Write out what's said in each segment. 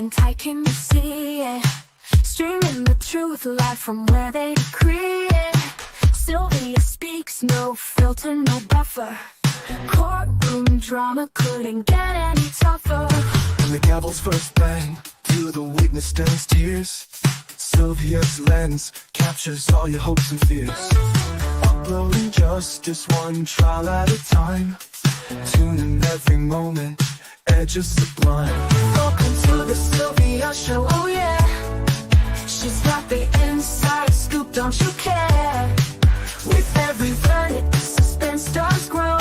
moment I can see it, streaming the truth live from where they decree it. Sylvia speaks, no filter, no buffer. Courtroom drama couldn't get any tougher. When the gavel's first bang, to the witness turns tears. Sylvia's lens captures all your hopes and fears. Uploading justice one trial at a time. Tune in every moment, edges sublime. Welcome to the Sylvia Show, oh yeah. She's got the inside scoop, don't you care? With every verdict, the suspense does grow.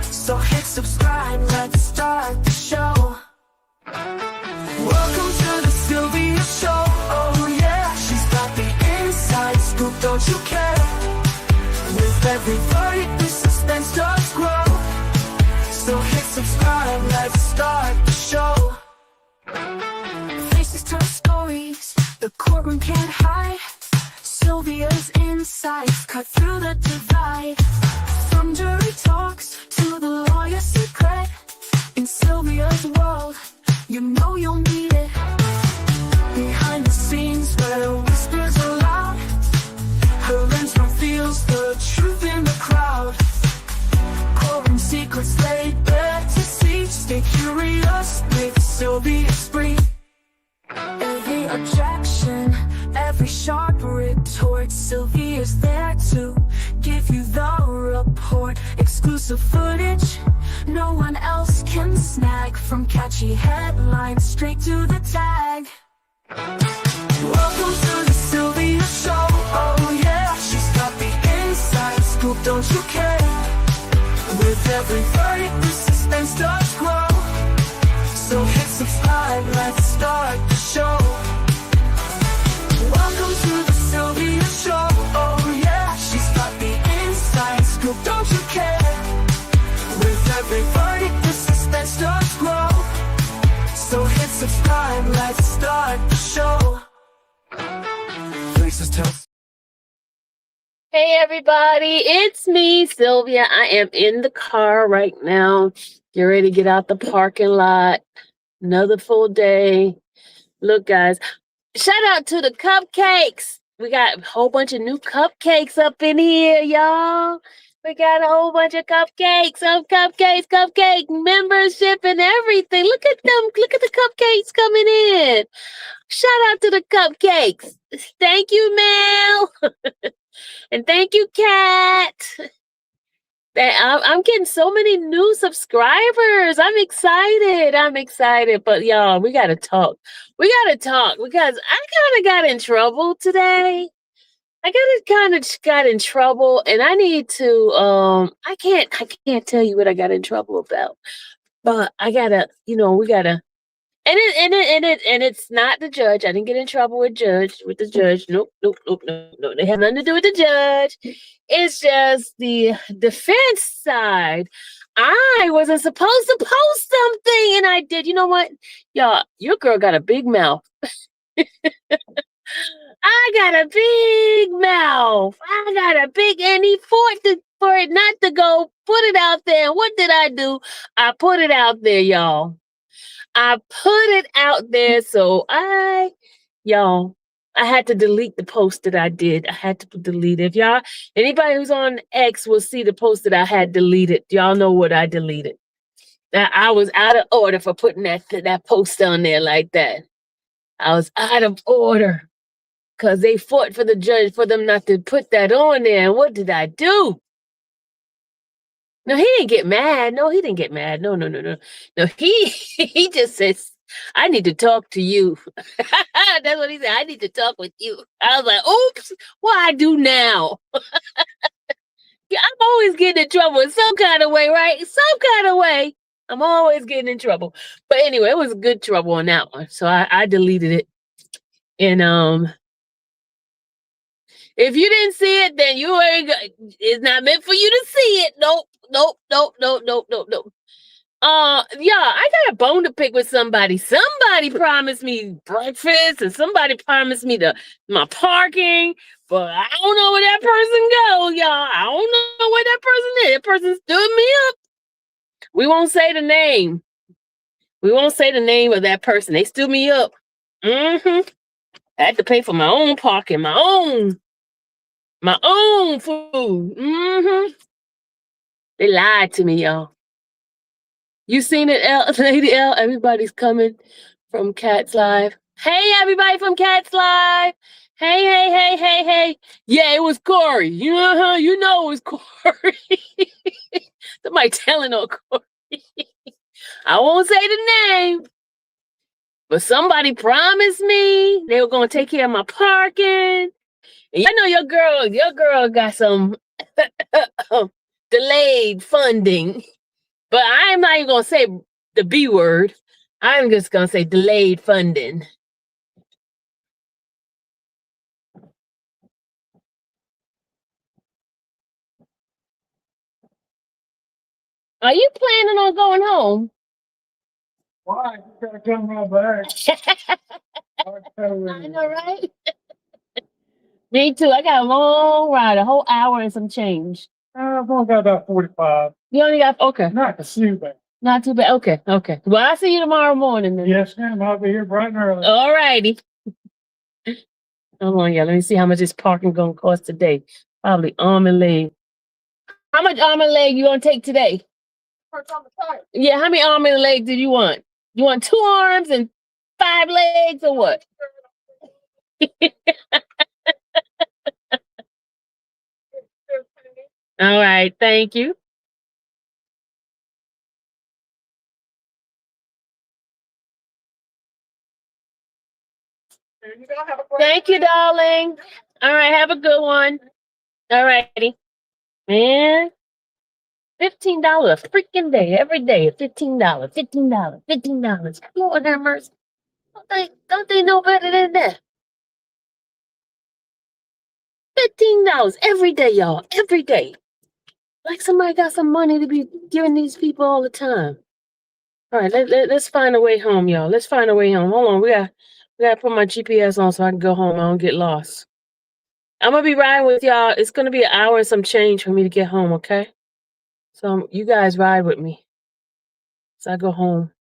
So hit subscribe, let's start the show. Welcome to the Sylvia Show, oh yeah. She's got the inside scoop, don't you care? With every verdict, the suspense does grow. So hit subscribe, let's start the show. Faces tell stories, the courtroom can't hide. Sylvia's insights cut through the divide. From jury talks to the lawyer's secret. In Sylvia's world, you know you'll need it. Behind the scenes where whispers are loud, her lens reveals the truth in the crowd. Courtroom secrets laid bare to see. Stay curious with Sylvia Spree. Every objection, every sharp retort, Sylvia's there to give you the report. Exclusive footage no one else can snag. From catchy headlines straight to the tag. Welcome to the Sylvia Show, oh yeah. She's got the inside scoop, don't you care? With every verdict, the suspense does grow. So hit subscribe, let's start the show. Welcome to the Sylvia Show, oh yeah. She's got the inside scoop, don't you care? With every verdict, the suspense does grow. So hit subscribe, let's start the show. Faces tell. Hey everybody, it's me, Sylvia. I am in the car right now. Get ready to get out the parking lot. Another full day. Look, guys, shout out to the cupcakes. We got a whole bunch of new cupcakes up in here, y'all. We got a whole bunch of cupcakes, cupcake membership and everything. Look at them. Look at the cupcakes coming in. Shout out to the cupcakes. Thank you, Mel. And thank you, Kat. I'm getting so many new subscribers. I'm excited. But y'all, we gotta talk. Because I kind of got in trouble today. Got in trouble, and I need to. I can't tell you what I got in trouble about. But I gotta. We gotta. And it's not the judge. I didn't get in trouble with the judge. Nope. They have nothing to do with the judge. It's just the defense side. I wasn't supposed to post something, and I did. You know what? Y'all, your girl got a big mouth. I got a big mouth. And he fought for it not to go. Put it out there. And what did I do? I put it out there, y'all. I put it out there, so I had to delete the post that I did. I had to delete it. If anybody who's on X will see the post that I had deleted. Y'all know what I deleted. That I was out of order for putting that post on there like that. I was out of order because they fought for the judge for them not to put that on there. And what did I do? No, he didn't get mad. No, he didn't get mad. No. No, he just says, I need to talk to you. That's what he said. I need to talk with you. I was like, oops, what I do now? Yeah, I'm always getting in trouble in some kind of way, right? Some kind of way. I'm always getting in trouble. But anyway, it was good trouble on that one. So I deleted it. And if you didn't see it, then you ain't. It's not meant for you to see it. Nope. I got a bone to pick with somebody. Somebody promised me breakfast, and somebody promised me my parking, but I don't know where that person go, y'all. I don't know where that person is. That person stood me up. We won't say the name, We won't say the name of that person. They stood me up. I had to pay for my own parking, my own food. They lied to me, y'all. You seen it, Lady L? Everybody's coming from Cat's Live. Hey, everybody from Cat's Live. Hey. Yeah, it was Corey. You know it was Corey. Somebody telling on Corey. I won't say the name, but somebody promised me they were gonna take care of my parking. And I know your girl got some delayed funding. But I'm not even gonna say the B word. I'm just gonna say delayed funding. Are you planning on going home? Why? You gotta come right back. I know, right? Me too. I got a long ride, a whole hour and some change. I've only got about 45. You only got okay. Not too bad. Not too bad. Okay. Well, I'll see you tomorrow morning then. Yes, ma'am. I'll be here bright and early. All righty. Hold on, yeah. Let me see how much this parking gonna cost today. Probably arm and leg. How much arm and leg you gonna take today? Yeah, how many arm and leg did you want? You want 2 arms and 5 legs or what? All right, thank you. Thank you, darling. All right, have a good one. All righty. Man, $15 a freaking day, every day, $15, $15. Lord have mercy. Don't they know better than that? $15 every day, y'all. Every day. Like somebody got some money to be giving these people all the time. All right, let's find a way home, y'all. Let's find a way home. Hold on, we gotta put my GPS on so I can go home. I don't get lost. I'm gonna be riding with y'all. It's gonna be an hour and some change for me to get home, okay? So you guys ride with me. So I go home.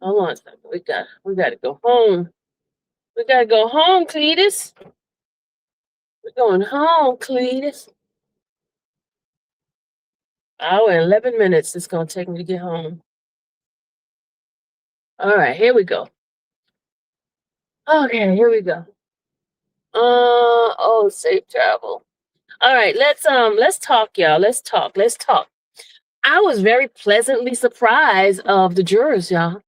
Hold on a second. We gotta go home. We gotta go home, Cletus. We're going home, Cletus. Hour and 11 minutes it's gonna take me to get home. All right, here we go. Okay, here we go. Oh, safe travel. All right, let's talk, y'all. Let's talk. I was very pleasantly surprised of the jurors, y'all.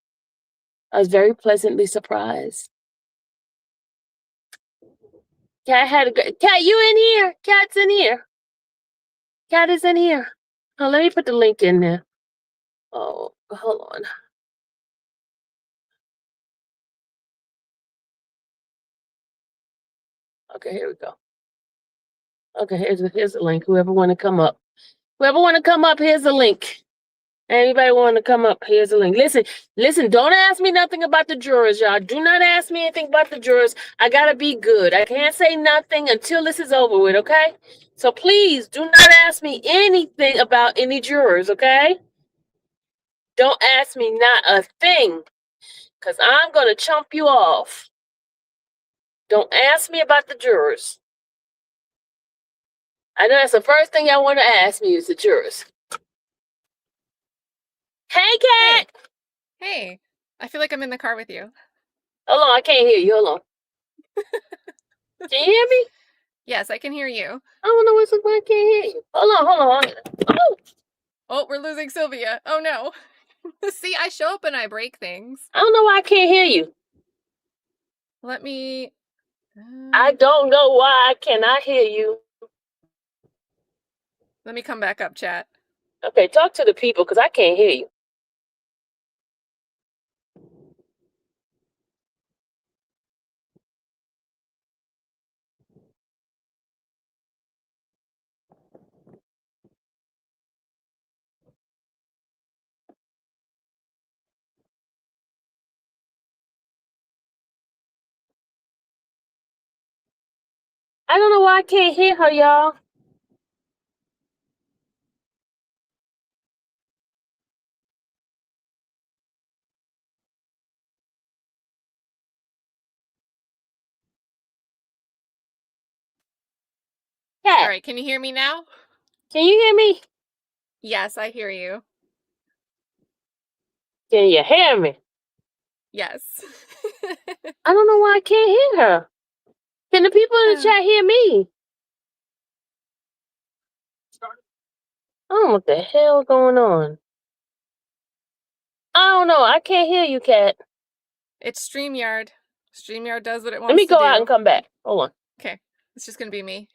I was very pleasantly surprised. Cat had a good Cat, you in here? Cat's in here. Cat is in here. Oh, let me put the link in there. Oh, hold on. Okay, here we go. Okay, here's the link. Whoever want to come up. Here's the link. Anybody want to come up? Here's the link. Listen, don't ask me nothing about the jurors, y'all. Do not ask me anything about the jurors. I gotta be good. I can't say nothing until this is over with, okay? So please do not ask me anything about any jurors, okay? Don't ask me not a thing, because I'm gonna chump you off. Don't ask me about the jurors. I know that's the first thing y'all want to ask me is the jurors. Hey, Cat! Hey, I feel like I'm in the car with you. Hold on, I can't hear you. Hold on. Can you hear me? Yes, I can hear you. I don't know what's up. I can't hear you. Hold on. Oh, we're losing Sylvia. Oh no. See, I show up and I break things. I don't know why I can't hear you. Let me... I don't know why I cannot hear you. Let me come back up, chat. Okay, talk to the people because I can't hear you. I don't know why I can't hear her, y'all. Cat, All right, can you hear me now? can you hear me? Yes, I hear you. Can you hear me? Yes. I don't know why I can't hear her. Can the people in the chat hear me? I don't know what the hell going on. I don't know. I can't hear you, Cat. It's StreamYard. StreamYard does what it Let wants me to go out do. and come back. Hold on. Okay, it's just gonna be me.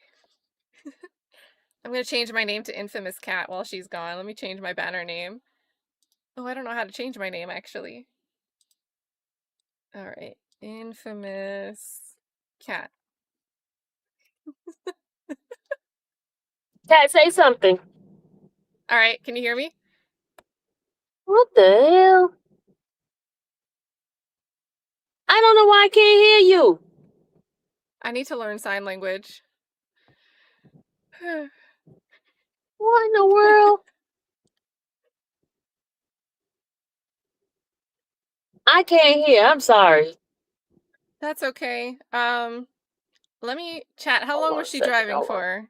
I'm gonna change my name to Infamous Cat while she's gone. Let me change my banner name. Oh, I don't know how to change my name actually. All right, Infamous Cat. Cat, say something. All right, can you hear me? What the hell? I don't know why I can't hear you. I need to learn sign language. What in the world? I can't hear. I'm sorry. That's okay. Let me chat. How Hold long on was a she second. driving Hold on. for?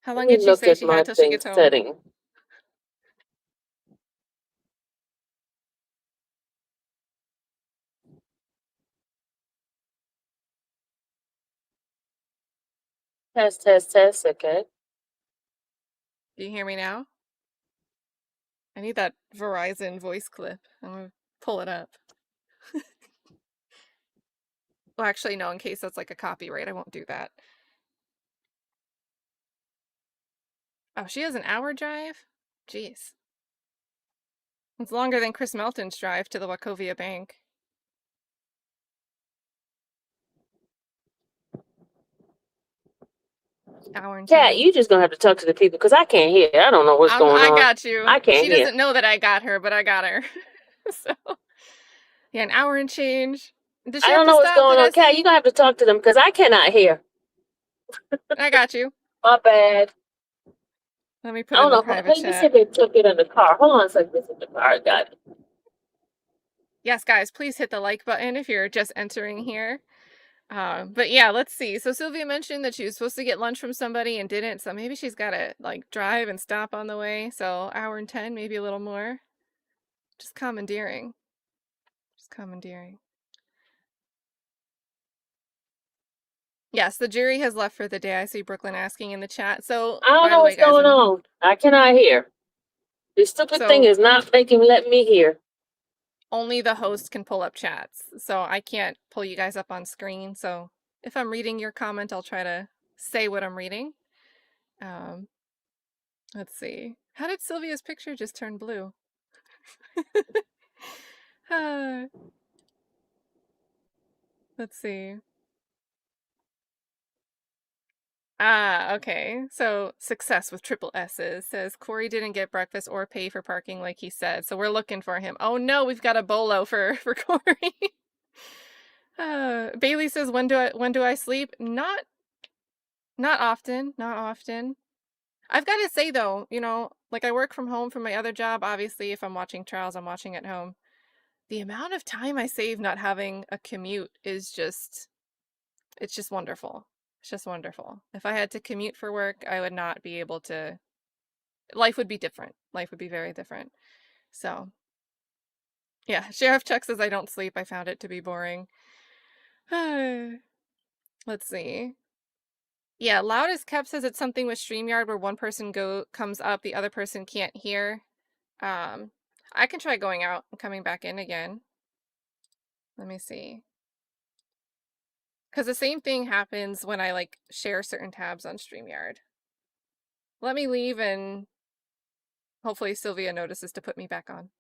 How Let long me did she look say at she my had till she thing gets home? setting. Test, test, test. Okay. Do you hear me now? I need that Verizon voice clip. I'm gonna pull it up. Well, actually, no, in case that's like a copyright, I won't do that. Oh, she has an hour drive? Jeez. It's longer than Chris Melton's drive to the Wachovia Bank. Hour and Cat, 10. you just gonna have to talk to the people because I can't hear. I don't know what's going I on. got you. I can't She hear. doesn't know that I got her, but I got her. So, yeah, an hour and change. Does she I have don't to know what's stop, going on. Cat, you Vanessa? gonna have to talk to them because I cannot hear. I got you. My bad. Let me I put it don't in the know. private Let me see chat. if they took it in the car. Hold on a second. This is the car. I got it. Yes, guys, please hit the like button if you're just entering here. But yeah, let's see. So Sylvia mentioned that she was supposed to get lunch from somebody and didn't, so maybe she's got to like drive and stop on the way. So hour and 10, maybe a little more. Just commandeering. Just commandeering. Yes, the jury has left for the day. I see Brooklyn asking in the chat. So, I don't by know the way, what's guys, going on. I cannot hear. This stupid thing so is not let me hear. only the host can pull up chats. So I can't pull you guys up on screen. So if I'm reading your comment, I'll try to say what I'm reading. Um, let's see. How did Sylvia's picture just turn blue? Let's see. Okay. So success with triple S's says Corey didn't get breakfast or pay for parking like he said. So we're looking for him. Oh no, we've got a bolo for Corey. Bailey says when do I sleep? Not often. Not often. I've got to say though, you know, like I work from home from my other job. Obviously, if I'm watching trials, I'm watching at home. The amount of time I save not having a commute is just it's just wonderful. It's just wonderful. If I had to commute for work, I would not be able to. Life would be different. Life would be very different. So, yeah, Sheriff Chuck says I don't sleep. I found it to be boring. Let's see. Yeah, Loud as Kept says it's something with StreamYard where one person comes up, the other person can't hear. I can try going out and coming back in again. Let me see. Because the same thing happens when I like share certain tabs on StreamYard. Let me leave and hopefully Sylvia notices to put me back on.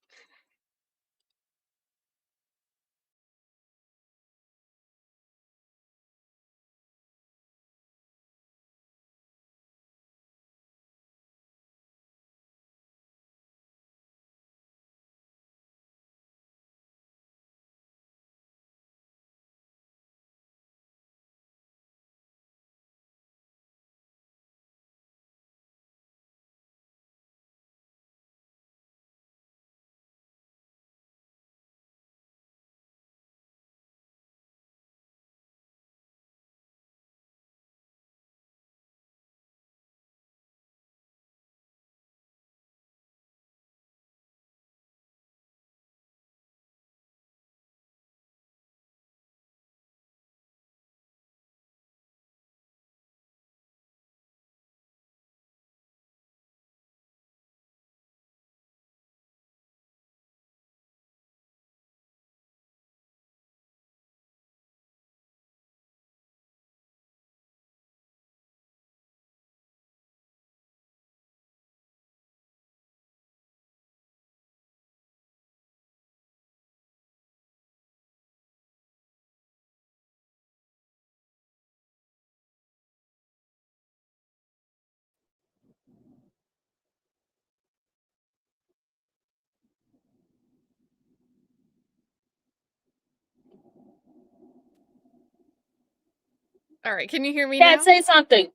All right, can you hear me Cat, now? say something.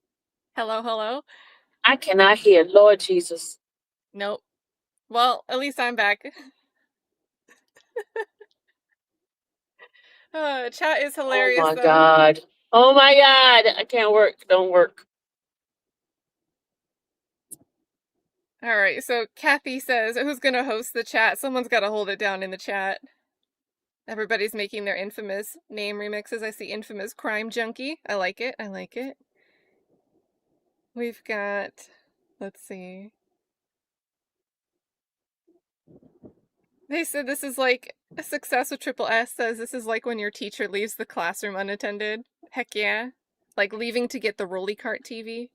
Hello, hello? I cannot hear. Lord Jesus. Nope. Well, at least I'm back. Chat is Oh hilarious, my though. God. Oh my God. I can't work. Don't work. All right, so Kathy says, who's going to host the chat? Someone's got to hold it down in the chat. Everybody's making their infamous name remixes. I see infamous crime junkie. I like it. I like it. We've got, let's see. They said this is like a success with Triple S says this is like when your teacher leaves the classroom unattended. Heck yeah. Like leaving to get the rolly cart TV.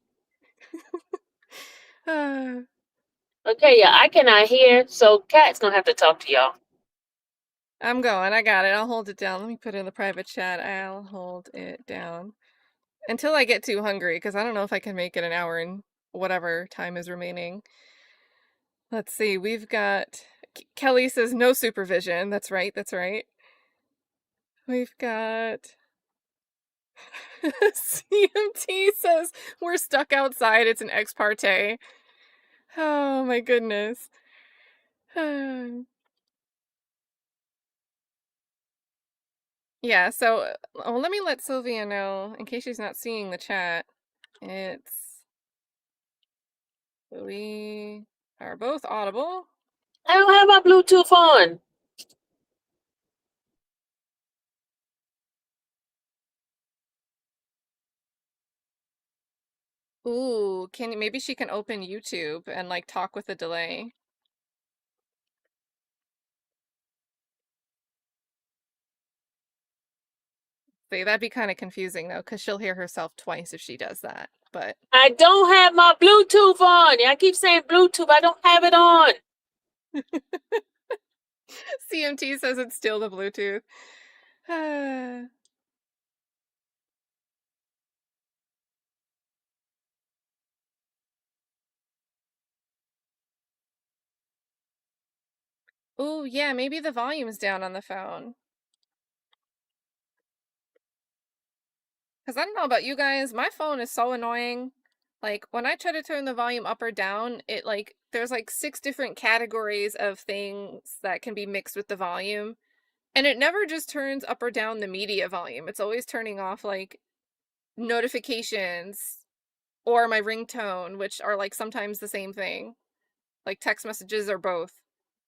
Okay, yeah, I cannot hear. So Cat's gonna have to talk to y'all. I'm going. I got it. I'll hold it down. Let me put it in the private chat. I'll hold it down. Until I get too hungry, because I don't know if I can make it an hour and whatever time is remaining. Let's see. We've got... Kelly says no supervision. That's right. That's right. We've got... CMT says we're stuck outside. It's an ex parte. Oh my goodness. Yeah, so let me let Sylvia know, in case she's not seeing the chat. We are both audible. I don't have my Bluetooth on. Ooh, maybe she can open YouTube and like talk with a delay. See, that'd be kind of confusing though, because she'll hear herself twice if she does that. But I don't have my Bluetooth on. I keep saying Bluetooth. I don't have it on. CMT says it's still the Bluetooth. Ooh, yeah, maybe the volume's down on the phone. Because I don't know about you guys, my phone is so annoying. Like, when I try to turn the volume up or down, it like, there's like 6 different categories of things that can be mixed with the volume. And it never just turns up or down the media volume. It's always turning off like notifications or my ringtone, which are like sometimes the same thing. Like text messages or both.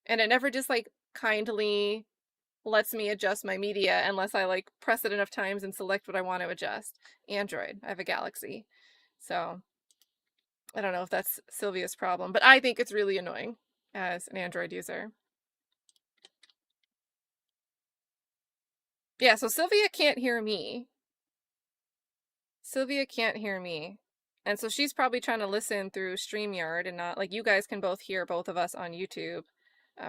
And it never just like kindly lets me adjust my media unless I like press it enough times and select what I want to adjust. Android. I have a Galaxy. So I don't know if that's Sylvia's problem, but I think it's really annoying as an Android user. Yeah, so Sylvia can't hear me. Sylvia can't hear me. And so she's probably trying to listen through StreamYard and not like you guys can both hear both of us on YouTube.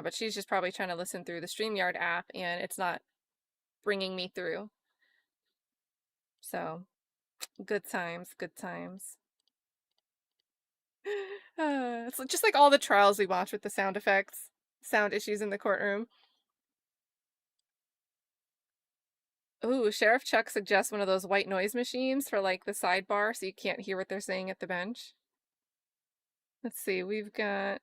But she's just probably trying to listen through the StreamYard app and it's not bringing me through. So good times, good times. It's just like all the trials we watch with the sound effects, sound issues in the courtroom. Ooh, Sheriff Chuck suggests one of those white noise machines for like the sidebar so you can't hear what they're saying at the bench. Let's see, we've got...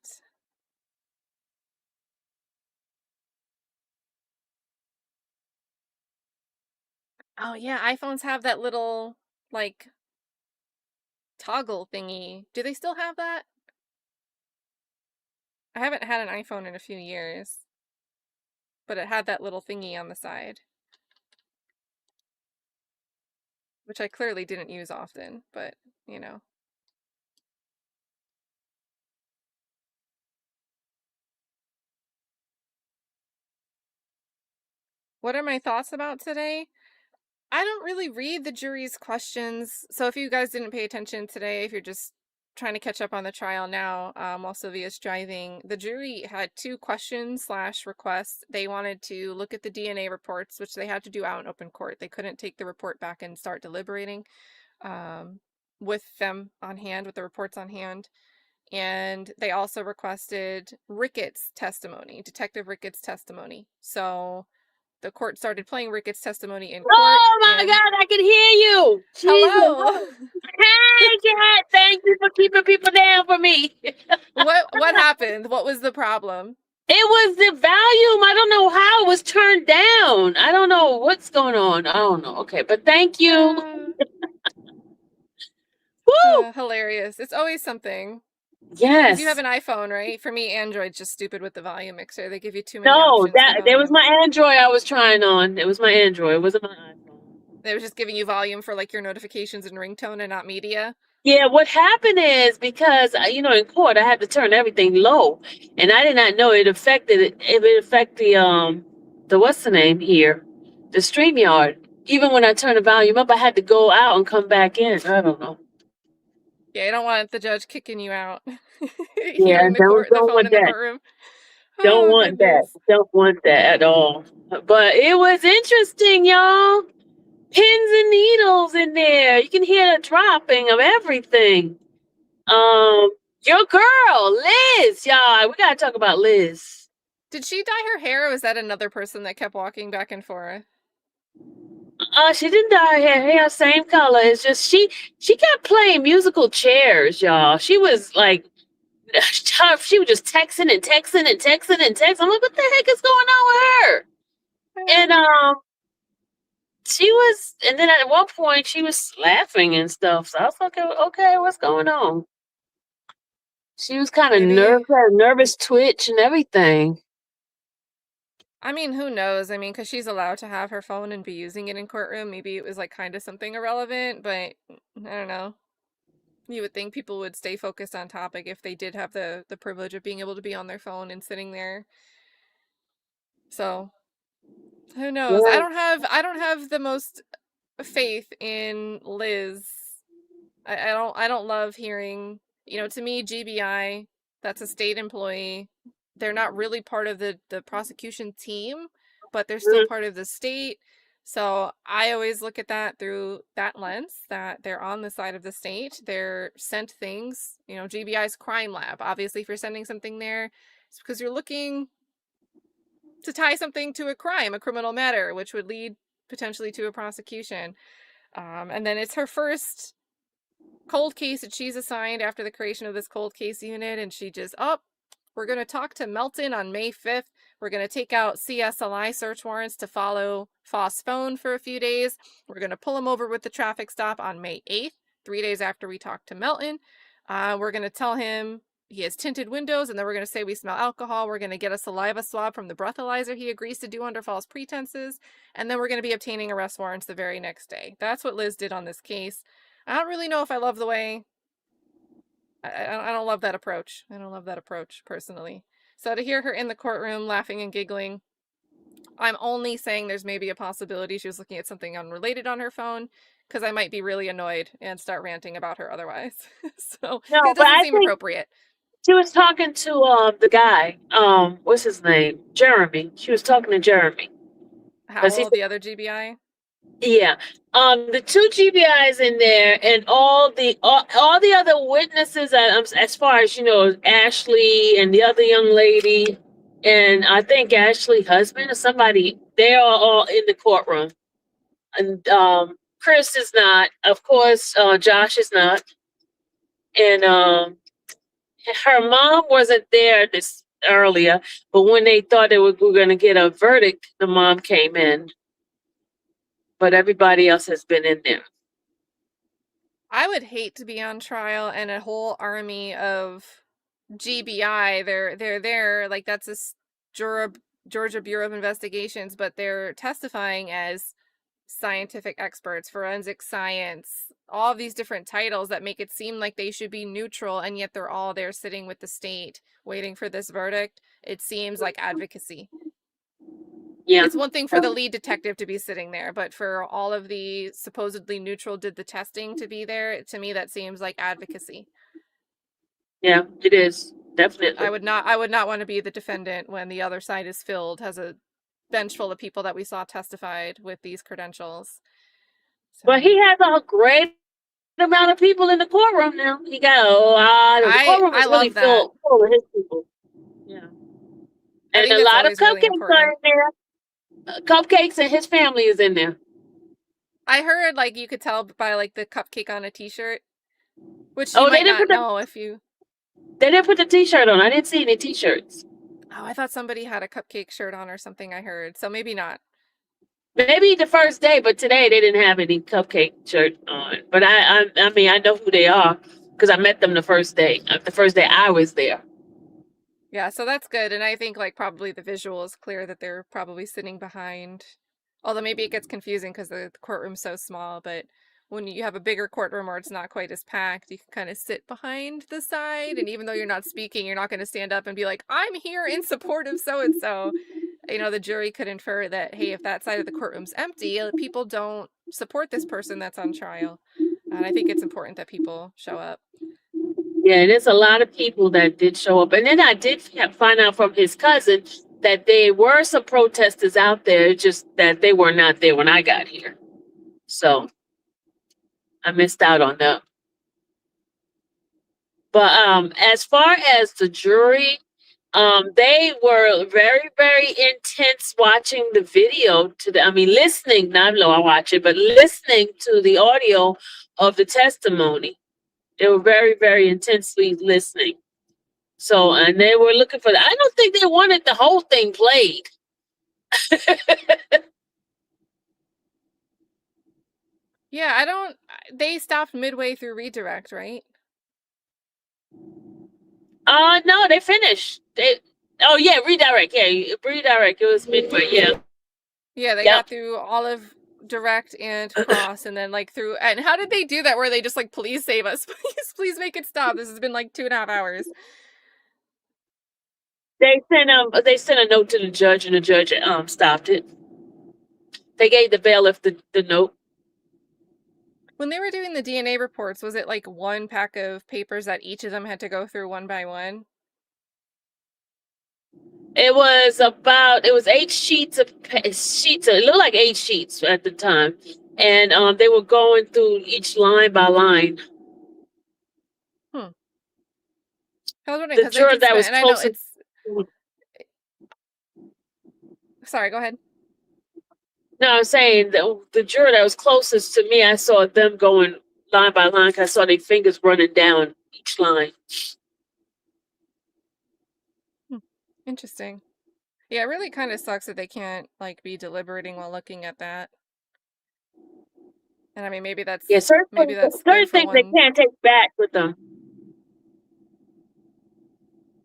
Oh yeah, iPhones have that little like toggle thingy. Do they still have that? I haven't had an iPhone in a few years, but it had that little thingy on the side, which I clearly didn't use often, but you know. What are my thoughts about today? I don't really read the jury's questions, so if you guys didn't pay attention today, if you're just trying to catch up on the trial now while Sylvia's driving, the jury had 2 questions / requests. They wanted to look at the DNA reports, which they had to do out in open court. They couldn't take the report back and start deliberating with them on hand, with the reports on hand. And they also requested Ricketts' testimony, Detective Ricketts' testimony. So the court started playing Ricketts' testimony in court. Oh my and God, I can hear you. hello. Jesus. Hey, Kat, thank you for keeping people down for me. What happened? What was the problem? It was the volume. I don't know how it was turned down. I don't know what's going on. I don't know. Okay, but thank you. Woo! Hilarious. It's always something. Yes. Because you have an iPhone, right? For me, Android's just stupid with the volume mixer. They give you too many No, options. there was my Android I was trying on. It was my Android. It wasn't my iPhone. They was just giving you volume for like your notifications and ringtone and not media. Yeah, what happened is because in court I had to turn everything low, and I did not know it affected it. It would affect the what's the name here, the StreamYard. Even when I turned the volume up, I had to go out and come back in. I don't know. Yeah, you don't want the judge kicking you out. Yeah, Hearing the phone in the courtroom. Don't want that. Don't want that at all. But it was interesting, y'all. Pins and needles in there. You can hear the dropping of everything. Your girl, Liz, y'all. We gotta talk about Liz. Did she dye her hair, or was that another person that kept walking back and forth? She didn't dye her hair same color. It's just she kept playing musical chairs, y'all. She was like tough. She was just texting and texting and texting and texting. I'm like, what the heck is going on with her? And and then at one point she was laughing and stuff. So I was like, okay, what's going on? She was kind of nervous twitch and everything. I mean, who knows? I mean, because she's allowed to have her phone and be using it in courtroom. Maybe it was like kind of something irrelevant, but I don't know. You would think people would stay focused on topic if they did have the privilege of being able to be on their phone and sitting there. So who knows? Yeah. I don't have the most faith in Liz. I don't love hearing, to me, GBI, that's a state employee. They're not really part of the prosecution team, but they're still part of the state. So I always look at that through that lens, that they're on the side of the state. They're sent things, GBI's crime lab. Obviously, if you're sending something there, it's because you're looking to tie something to a crime, a criminal matter, which would lead potentially to a prosecution. And then it's her first cold case that she's assigned after the creation of this cold case unit, and she just, we're going to talk to Melton on May 5th. We're going to take out CSLI search warrants to follow Foss' phone for a few days. We're going to pull him over with the traffic stop on May 8th, 3 days after we talk to Melton. We're going to tell him he has tinted windows, and then we're going to say we smell alcohol. We're going to get a saliva swab from the breathalyzer he agrees to do under false pretenses, and then we're going to be obtaining arrest warrants the very next day. That's what Liz did on this case. I don't really know if I love the way... I don't love that approach. I don't love that approach, personally. So to hear her in the courtroom laughing and giggling, I'm only saying there's maybe a possibility she was looking at something unrelated on her phone, because I might be really annoyed and start ranting about her otherwise. So it doesn't seem appropriate. She was talking to the guy. What's his name? Jeremy. She was talking to Jeremy. Howell, the other GBI? Yeah. The two GBIs in there, and all the other witnesses, as far as Ashley and the other young lady, and I think Ashley's husband or somebody, they are all in the courtroom. And Chris is not, of course. Josh is not, and her mom wasn't there this earlier. But when they thought they were going to get a verdict, the mom came in. But everybody else has been in there. I would hate to be on trial and a whole army of GBI. They're there, like that's a Georgia Bureau of Investigations, but they're testifying as scientific experts, forensic science, all of these different titles that make it seem like they should be neutral, and yet they're all there sitting with the state waiting for this verdict. It seems like advocacy. Yeah. It's one thing for the lead detective to be sitting there, but for all of the supposedly neutral did the testing to be there, to me that seems like advocacy. Yeah, it is. Definitely. I would not want to be the defendant when the other side is filled, has a bench full of people that we saw testified with these credentials. So. But he has a great amount of people in the courtroom now. He got a lot of the courtroom is really full of his people. Yeah. And a lot of cupcakes are in there. Cupcakes and his family is in there. I heard like you could tell by like the cupcake on a t-shirt, which Oh, you they might didn't not put the know if you. they didn't put the T-shirt on. I didn't see any T-shirts. Oh, I thought somebody had a cupcake shirt on or something. I heard, so maybe not. Maybe the first day, but today they didn't have any cupcake shirt on. But I mean, I know who they are because I met them the first day. The first day I was there. Yeah, so that's good, and I think like probably the visual is clear that they're probably sitting behind. Although maybe it gets confusing because the courtroom's so small, but when you have a bigger courtroom or it's not quite as packed, you can kind of sit behind the side, and even though you're not speaking, you're not going to stand up and be like, "I'm here in support of so and so." You know, the jury could infer that, hey, if that side of the courtroom's empty, people don't support this person that's on trial. And I think it's important that people show up. Yeah, there's a lot of people that did show up, and then I did find out from his cousin that there were some protesters out there, just that they were not there when I got here. So I missed out on them. But as far as the jury, they were very, very intense watching the video I mean, listening, not I watch it, but listening to the audio of the testimony. They were very, very intensely listening. So, and they were looking for that. I don't think they wanted the whole thing played. Yeah, I don't. They stopped midway through redirect, right? No, they finished. Oh yeah, redirect. Yeah, redirect. It was midway. Yeah. Yeah, they Yep. got through all of direct and cross, and then like through. And how did they do that? Where they just like, please save us, please make it stop. This has been like 2.5 hours. They sent a note to the judge, and the judge stopped it. They gave the bailiff the note. When they were doing the DNA reports, was it like one pack of papers that each of them had to go through one by one? It was 8 sheets of sheets. It looked like 8 sheets at the time, and they were going through each line by line. I was wondering The because juror that was and I know closest. it's. Sorry, go ahead. No, I'm saying the juror that was closest to me, I saw them going line by line. 'Cause I saw their fingers running down each line. Interesting. Yeah, it really kind of sucks that they can't like be deliberating while looking at that. And I mean, maybe that's Certain good for things they one. can't take back with them.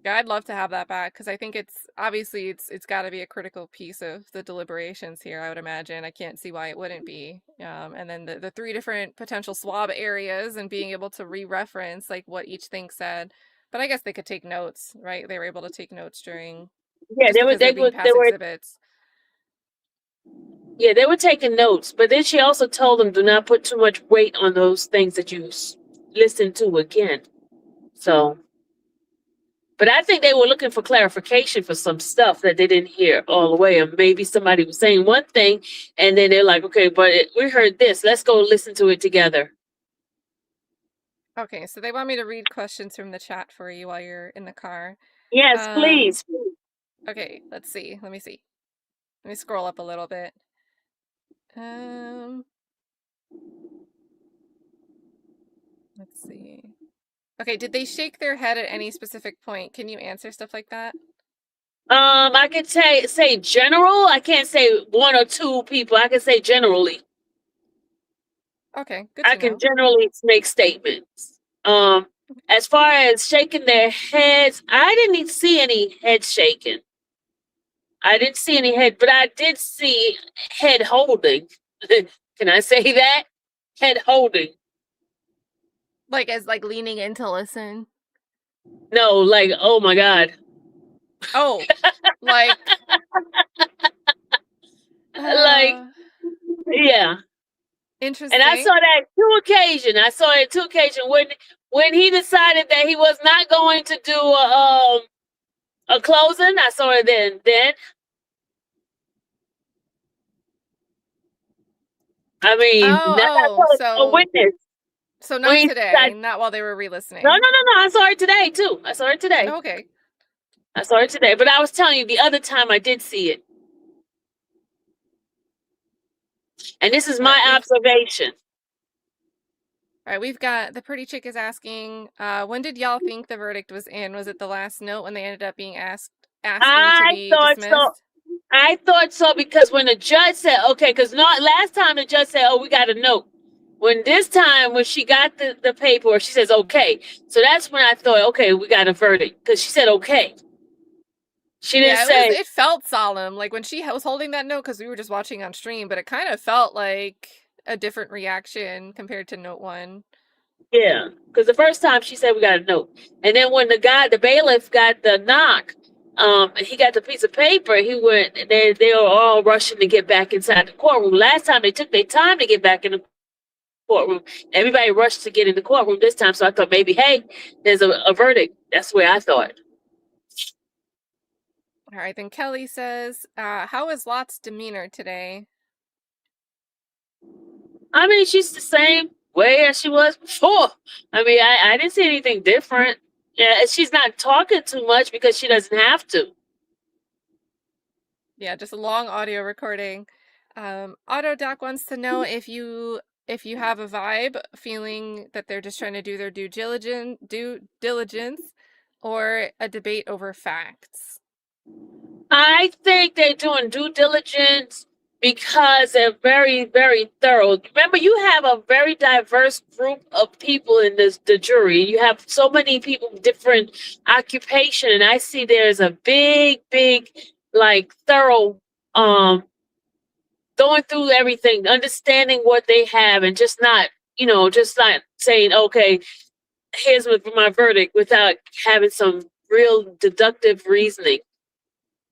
Yeah, I'd love to have that back because I think it's obviously it's got to be a critical piece of the deliberations here. I would imagine. I can't see why it wouldn't be. And then the 3 different potential swab areas and being able to re-reference like what each thing said. But I guess they could take notes, right? They were able to take notes during. Yeah, They were. Exhibits. Yeah, they were taking notes, but then she also told them do not put too much weight on those things that you listen to again. So, but I think they were looking for clarification for some stuff that they didn't hear all the way, or maybe somebody was saying one thing, and then they're like, "Okay, but we heard this. Let's go listen to it together." Okay, so they want me to read questions from the chat for you while you're in the car. Yes, please. Okay, let's see. Let me see. Let me scroll up a little bit. Let's see. Okay, did they shake their head at any specific point? Can you answer stuff like that? I can say general. I can't say 1 or 2 people. I can say generally. Okay, good to know. I can generally make statements. As far as shaking their heads, I didn't see any head shaking. I didn't see any head, but I did see head holding. Can I say that? Head holding. Like as like leaning in to listen? No, like, oh my God. Oh, like like, yeah. Interesting. And I saw that 2 occasions. I saw it 2 occasions when he decided that he was not going to do a closing. I saw it then. I mean, a witness. So not today, not while they were re-listening. No. I saw it today too. I saw it today. Okay. I saw it today, but I was telling you the other time I did see it. And this is All my right, observation. we've got the pretty chick is asking, when did y'all think the verdict was in? Was it the last note when they ended up being asking to I be thought so. dismissed? I thought so because when the judge said, okay, because not last time the judge said, oh, we got a note. When this time, when she got the paper, she says, okay. So that's when I thought, okay, we got a verdict because she said, okay. She didn't Yeah, say, it felt solemn, like when she was holding that note, because we were just watching on stream, but it kind of felt like a different reaction compared to note one. yeah. Because the first time she said, we got a note. And then when the bailiff got the knock, and he got the piece of paper, he went, they were all rushing to get back inside the courtroom. Last time they took their time to get back in the courtroom. Everybody rushed to get in the courtroom this time. So I thought maybe, hey, there's a verdict. That's where I thought. All right, then Kelly says, how is Lot's demeanor today? I mean, she's the same way as she was before. I mean, I didn't see anything different. Yeah, she's not talking too much because she doesn't have to. Yeah, just a long audio recording. Autodoc wants to know if you have a vibe feeling that they're just trying to do their due diligence or a debate over facts. I think they're doing due diligence because they're very, very thorough. Remember, you have a very diverse group of people in the jury. You have so many people, different occupation, and I see there's a big, big, like thorough going through everything, understanding what they have, and just not, just not saying, okay, here's my verdict without having some real deductive reasoning.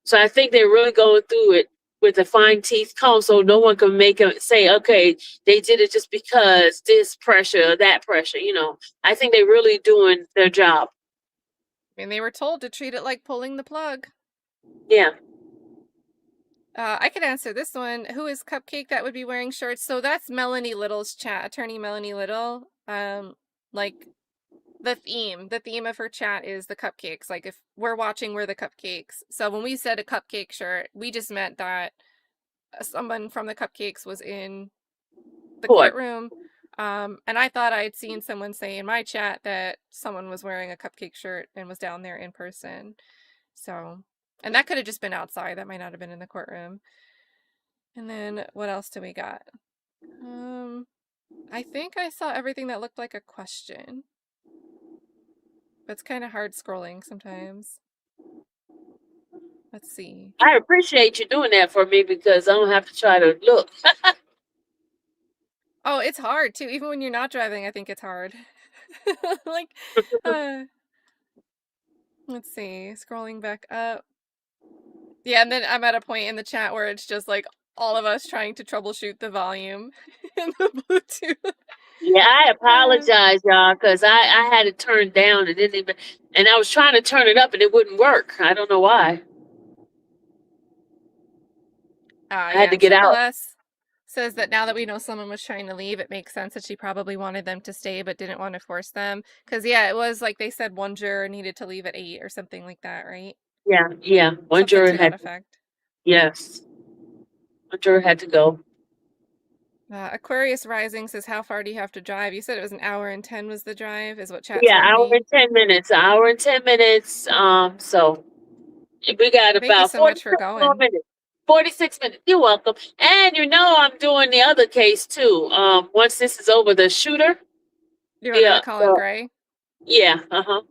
So I think they're really going through it with a fine teeth comb, so no one can make them say, okay, they did it just because this pressure or that pressure. I think they're really doing their job. I mean, they were told to treat it like pulling the plug. Yeah. I could answer this one. Who is Cupcake that would be wearing shorts? So that's Melanie Little's chat, attorney Melanie Little. Like the theme of her chat is the cupcakes. Like if we're watching, we're the cupcakes. So when we said a cupcake shirt, we just meant that someone from the cupcakes was in the courtroom. And I thought I'd seen someone say in my chat that someone was wearing a cupcake shirt and was down there in person. So, and that could have just been outside. That might not have been in the courtroom. And then what else do we got? I think I saw everything that looked like a question. But it's kind of hard scrolling sometimes. Let's see. I appreciate you doing that for me because I don't have to try to look. Oh, it's hard too. Even when you're not driving, I think it's hard. Like, let's see. Scrolling back up. Yeah, and then I'm at a point in the chat where it's just like all of us trying to troubleshoot the volume in the Bluetooth. Yeah, I apologize, y'all, because I had it turned down and didn't even, and I was trying to turn it up and it wouldn't work. I don't know why. I had to get Triple out. S says that now that we know someone was trying to leave, it makes sense that she probably wanted them to stay but didn't want to force them. Because, yeah, it was like they said one juror needed to leave at 8 or something like that, right? Yeah. One Something juror to had, that effect. yes. One juror had to go. Aquarius Rising says, how far do you have to drive? You said it was an hour and 10 was the drive, is what chat Yeah, told hour me. and 10 minutes. An hour and 10 minutes. So we got Thank you about so much for 46 more going. minutes. 46 minutes. You're welcome. And I'm doing the other case too. Once this is over, the shooter. You're under the Colin Gray? Yeah. Uh-huh.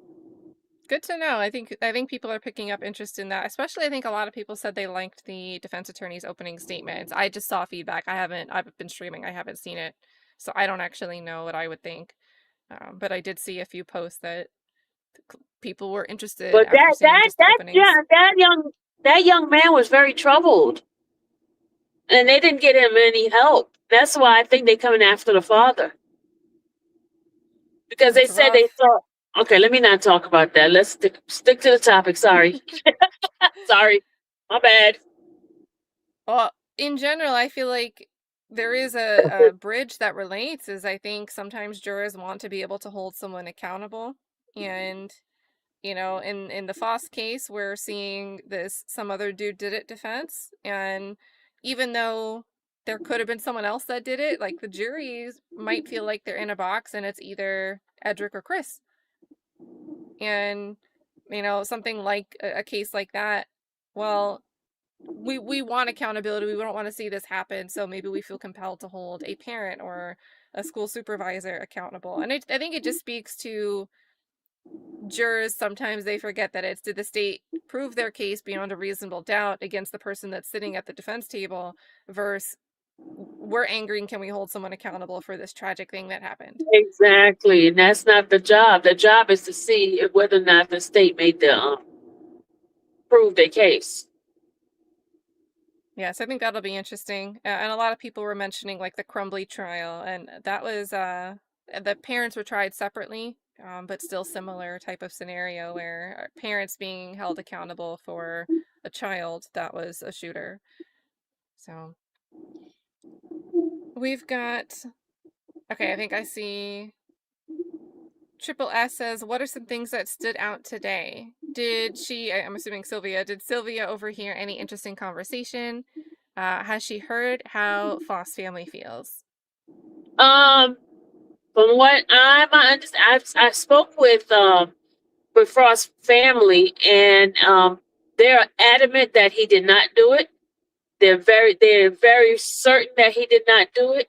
Good to know. I think people are picking up interest in that. Especially, I think a lot of people said they liked the defense attorney's opening statements. I just saw feedback. I've been streaming. I haven't seen it. So I don't actually know what I would think. But I did see a few posts that people were interested But after seeing just the openings. that young man was very troubled. And they didn't get him any help. That's why I think they're coming after the father. Because they said they thought, okay, let me not talk about that. Let's stick to the topic. Sorry. Sorry. My bad. Well, in general, I feel like there is a bridge that relates, is I think sometimes jurors want to be able to hold someone accountable. And, in the Foss case, we're seeing this some other dude did it defense. And even though there could have been someone else that did it. Like the juries might feel like they're in a box and it's either Edric or Chris. And, something like a case like that, well, we want accountability. We don't want to see this happen. So maybe we feel compelled to hold a parent or a school supervisor accountable. And I think it just speaks to jurors. Sometimes they forget that it's, did the state prove their case beyond a reasonable doubt against the person that's sitting at the defense table versus we're angry and can we hold someone accountable for this tragic thing that happened? Exactly. And that's not the job. The job is to see whether or not the state made the prove their case. Yes, I think that'll be interesting. And a lot of people were mentioning like the Crumbly trial, and that was the parents were tried separately, but still similar type of scenario where parents being held accountable for a child that was a shooter. So we've got, okay, I think I see Triple S says, what are some things that stood out today? I'm assuming Sylvia, did Sylvia overhear any interesting conversation? Has she heard how Foss family feels? From what I understand, I spoke with Frost's family, and they're adamant that he did not do it. They're very certain that he did not do it.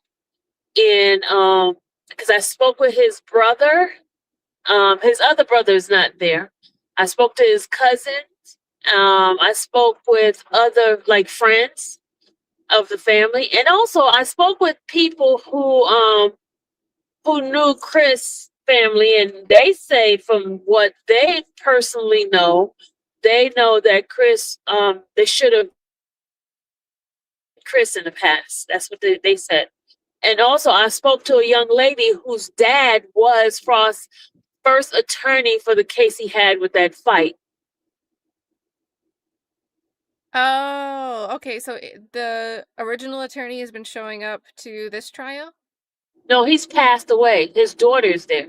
And because I spoke with his brother, his other brother is not there. I spoke to his cousins. I spoke with other friends of the family, and also I spoke with people who knew Chris' family, and they say from what they personally know, they know that Chris, they should have Chris in the past. That's what they said. And also, I spoke to a young lady whose dad was Frost's first attorney for the case he had with that fight. Oh, okay. So the original attorney has been showing up to this trial? No, he's passed away. His daughter is there.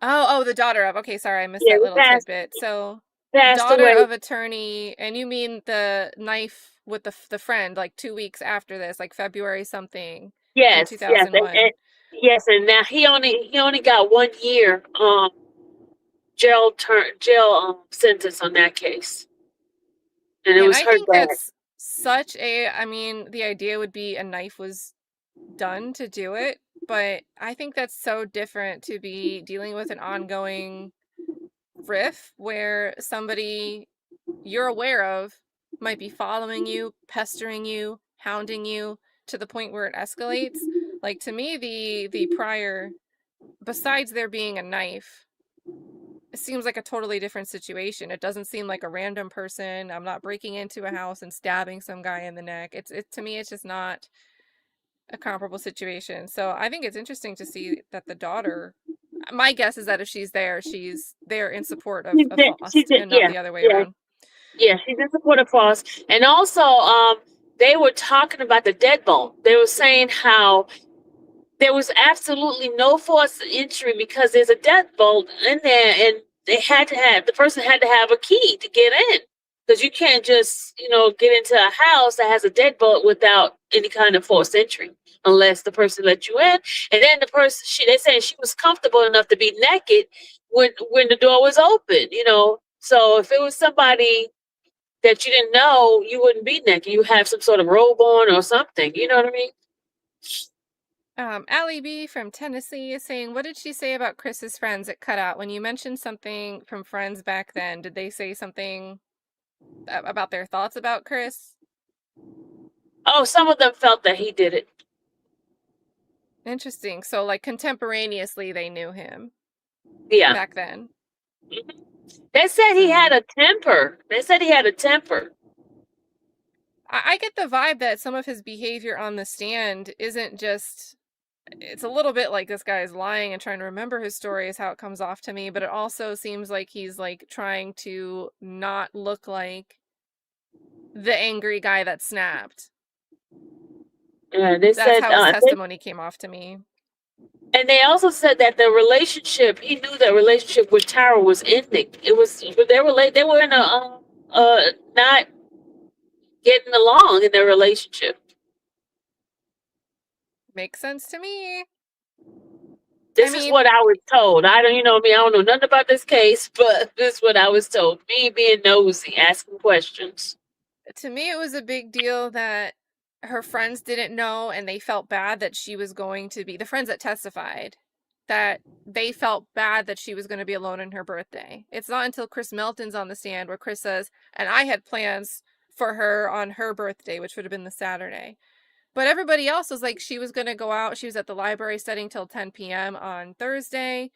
Oh, the daughter of. Okay, sorry, I missed Yeah, that he little tidbit. So, passed daughter away. of attorney, and you mean the knife with the friend, like 2 weeks after this, like February something in Yes, 2001. yes, and now he only got 1 year jail sentence on that case, and it And was I her think dad. that's such a, I mean, the idea would be a knife was done to do it, but I think that's so different to be dealing with an ongoing riff where somebody you're aware of might be following you, pestering you, hounding you to the point where it escalates. Like to me, the prior, besides there being a knife, it seems like a totally different situation. It doesn't seem like a random person. I'm not breaking into a house and stabbing some guy in the neck. It to me, it's just not a comparable situation. So I think it's interesting to see that the daughter, my guess is that if she's there in support of Foss and not the other way around. Yeah, she's in support of Frost. And also, they were talking about the deadbolt. They were saying how there was absolutely no forced entry because there's a deadbolt in there, and the person had to have a key to get in. Because you can't just, get into a house that has a deadbolt without any kind of forced entry, unless the person let you in. And then the person, they saying she was comfortable enough to be naked when the door was open. So if it was somebody that you didn't know, you wouldn't be naked. You have some sort of robe on or something. You know what I mean? Allie B from Tennessee is saying, what did she say about Chris's friends at Cutout? When you mentioned something from friends back then, did they say something about their thoughts about Chris? Oh, some of them felt that he did it. Interesting. So, like, contemporaneously, they knew him. Yeah. Back then. Mm-hmm. They said he had a temper. I get the vibe that some of his behavior on the stand isn't just, it's a little bit like this guy is lying and trying to remember his story is how it comes off to me, but it also seems like he's like trying to not look like the angry guy that snapped. Yeah, That's how his testimony came off to me. And they also said that he knew that relationship with Tara was ending. They were in a not getting along in their relationship. Makes sense to me. This is what I was told. I don't, I don't know nothing about this case, but this is what I was told. Me being nosy, asking questions. To me, it was a big deal that her friends didn't know, and they felt bad that she was going to be, the friends that testified, that they felt bad that she was going to be alone on her birthday. It's not until Chris Melton's on the stand where Chris says, and I had plans for her on her birthday, which would have been the Saturday. But everybody else was like, she was going to go out. She was at the library studying till 10 p.m. on Thursday.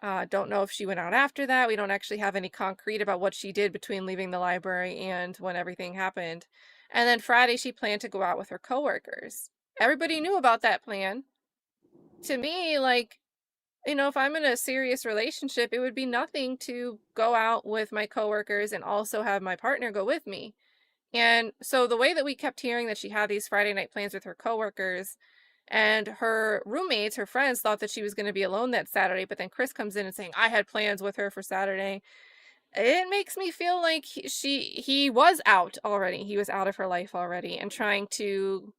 Don't know if she went out after that. We don't actually have any concrete about what she did between leaving the library and when everything happened. And then Friday, she planned to go out with her coworkers. Everybody knew about that plan. To me, like, if I'm in a serious relationship, it would be nothing to go out with my coworkers and also have my partner go with me. And so the way that we kept hearing that she had these Friday night plans with her coworkers, and her roommates, her friends, thought that she was going to be alone that Saturday, but then Chris comes in and saying, I had plans with her for Saturday. It makes me feel like he was out already. He was out of her life already and trying to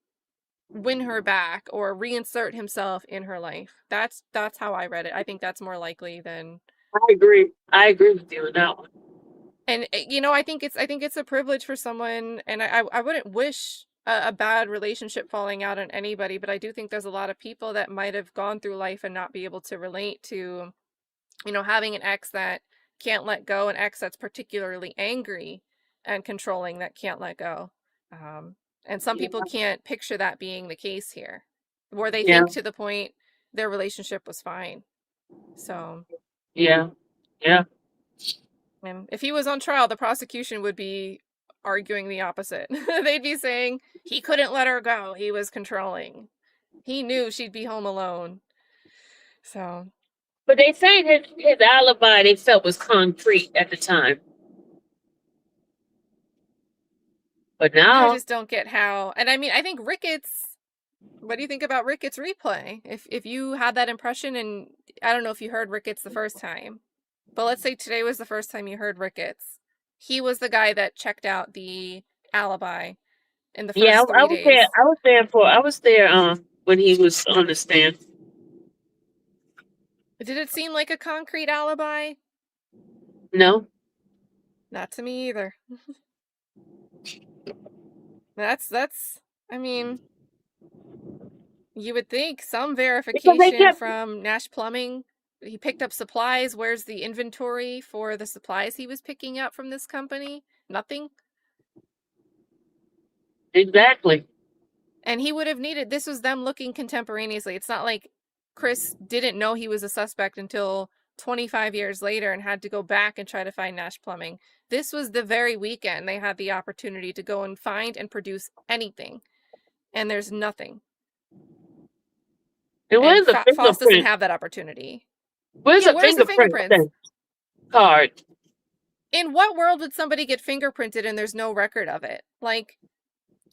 win her back or reinsert himself in her life. That's how I read it. I think that's more likely than... I agree. I agree with you on that one. And I think it's a privilege for someone, and I wouldn't wish a bad relationship falling out on anybody, but I do think there's a lot of people that might have gone through life and not be able to relate to, having an ex that can't let go, an ex that's particularly angry and controlling that can't let go. And some people can't picture that being the case here, where they think to the point their relationship was fine. So. Yeah. And if he was on trial, the prosecution would be arguing the opposite. They'd be saying he couldn't let her go. He was controlling. He knew she'd be home alone. So. But they say his alibi they felt was concrete at the time. But now I just don't get how. And I mean, I think Ricketts. What do you think about Ricketts' replay? If you had that impression, and I don't know if you heard Ricketts the first time, but let's say today was the first time you heard Ricketts. He was the guy that checked out the alibi in the first 3 days. I was there when he was on the stand. Did it seem like a concrete alibi? No. Not to me either. That's I mean, you would think some verification from Nash Plumbing. He picked up supplies. Where's the inventory for the supplies he was picking up from this company? Nothing. Exactly. And he would have needed, this was them looking contemporaneously. It's not like Chris didn't know he was a suspect until 25 years later and had to go back and try to find Nash Plumbing. This was the very weekend they had the opportunity to go and find and produce anything. And there's nothing. And where's the fingerprint? Foss doesn't have that opportunity. Where's the fingerprint card? In what world would somebody get fingerprinted and there's no record of it? Like,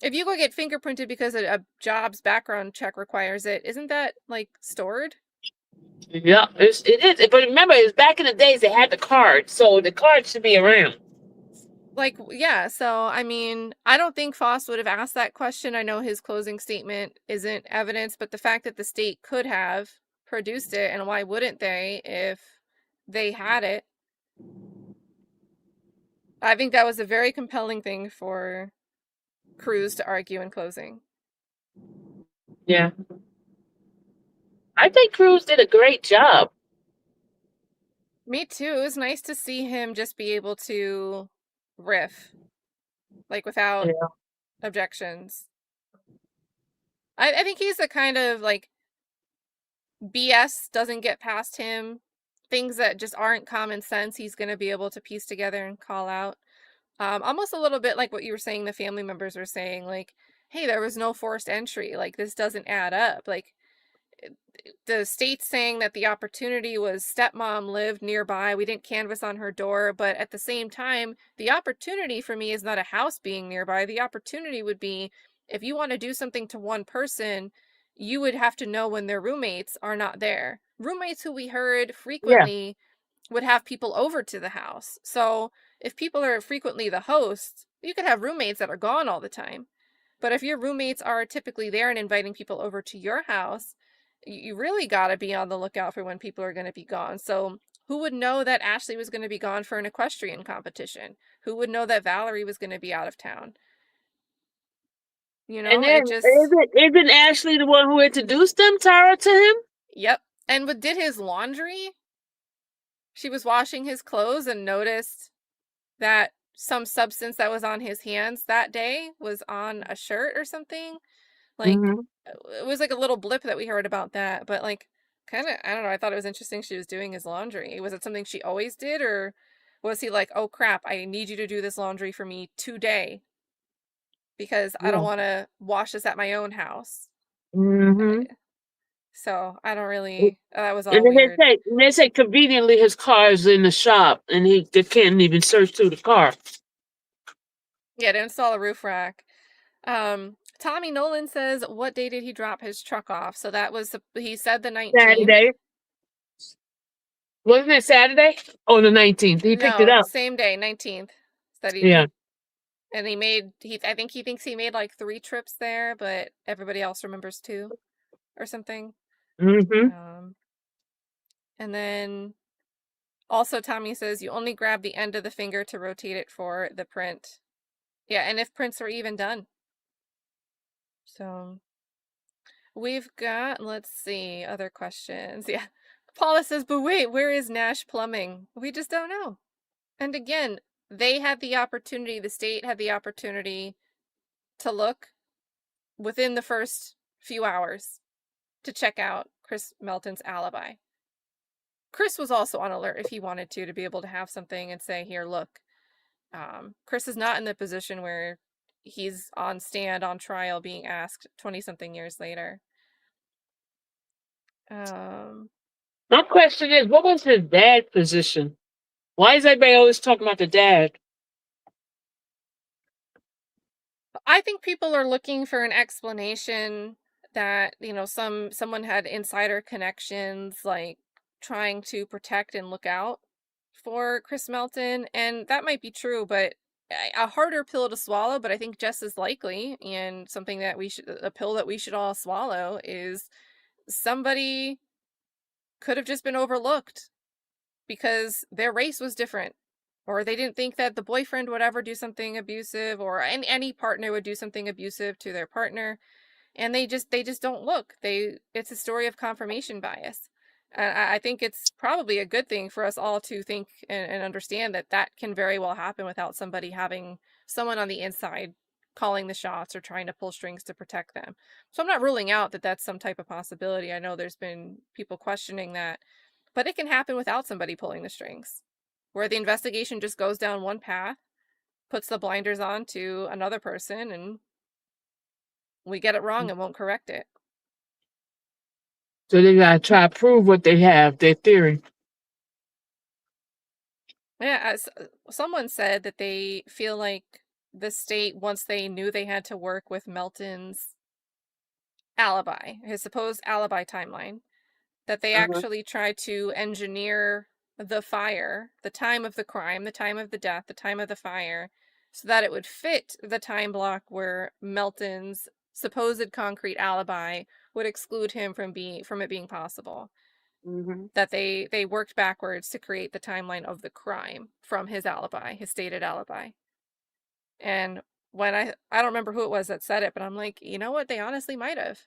if you go get fingerprinted because a job's background check requires it, isn't that, like, stored? Yeah, it is. But remember, it was back in the days they had the card, so the card should be around. Like, yeah, so, I mean, I don't think Foss would have asked that question. I know his closing statement isn't evidence, but the fact that the state could have produced it, and why wouldn't they if they had it? I think that was a very compelling thing for Cruz to argue in closing. Yeah. I think Cruz did a great job. Me too. It was nice to see him just be able to riff, like, without objections. I think he's the kind of, like, BS doesn't get past him. Things that just aren't common sense, he's going to be able to piece together and call out. Almost a little bit like what you were saying, the family members were saying, like, hey, there was no forced entry. Like, this doesn't add up. Like, the state's saying that the opportunity was stepmom lived nearby. We didn't canvass on her door. But at the same time, the opportunity for me is not a house being nearby. The opportunity would be if you want to do something to one person, you would have to know when their roommates are not there. Roommates who we heard frequently would have people over to the house. So if people are frequently the hosts, you could have roommates that are gone all the time. But if your roommates are typically there and inviting people over to your house, you really got to be on the lookout for when people are going to be gone. So who would know that Ashley was going to be gone for an equestrian competition? Who would know that Valerie was going to be out of town? You And know, then it just, isn't Ashley the one who introduced them, Tara, to him? yep. And did his laundry. She was washing his clothes and noticed that some substance that was on his hands that day was on a shirt or something. Like, Mm-hmm. it was like a little blip that we heard about that, but like, kind of, I don't know. I thought it was interesting she was doing his laundry. Was it something she always did, or was he like, oh crap, I need you to do this laundry for me today because I don't Yeah. want to wash this at my own house? Mm-hmm. So I don't really, that was And all weird. then they say conveniently his car is in the shop, and they can't even search through the car. Yeah, to install a roof rack. Tommy Nolan says, what day did he drop his truck off? So that was, he said the 19th. Saturday. Wasn't it Saturday? Oh, the 19th. He picked it No, up. same day, 19th. That Yeah. and I think he thinks he made like 3 trips there, but everybody else remembers 2 or something. Mm-hmm. And then also Tommy says you only grab the end of the finger to rotate it for the print. Yeah, and if prints are even done. So we've got, let's see, other questions. Yeah. Paula says, but wait, where is Nash Plumbing? We just don't know. And again, they had the opportunity, the state had the opportunity to look within the first few hours to check out Chris Melton's alibi. Chris was also on alert if he wanted to be able to have something and say, here, look, Chris is not in the position where he's on stand on trial being asked 20-something years later. My question is, what was his dad's position? Why is everybody always talking about the dad? I think people are looking for an explanation that, you know, someone had insider connections, like trying to protect and look out for Chris Melton, and that might be true, but a harder pill to swallow, but I think just as likely, and something that a pill that we should all swallow, is somebody could have just been overlooked because their race was different, or they didn't think that the boyfriend would ever do something abusive, or any partner would do something abusive to their partner, and they just don't look. It's a story of confirmation bias. And I think it's probably a good thing for us all to think and understand that that can very well happen without somebody having someone on the inside calling the shots or trying to pull strings to protect them. So I'm not ruling out that that's some type of possibility. I know there's been people questioning that, but it can happen without somebody pulling the strings, where the investigation just goes down one path, puts the blinders on to another person, and we get it wrong and won't correct it. So they gotta try to prove what they have, their theory. Yeah, as someone said that they feel like the state, once they knew they had to work with Melton's alibi, his supposed alibi timeline, that they Uh-huh. actually tried to engineer the fire, the time of the crime, the time of the death, the time of the fire, so that it would fit the time block where Melton's supposed concrete alibi would exclude him from it being possible. Mm-hmm. That they worked backwards to create the timeline of the crime from his alibi, his stated alibi. And when I don't remember who it was that said it, but I'm like, you know what? They honestly might have,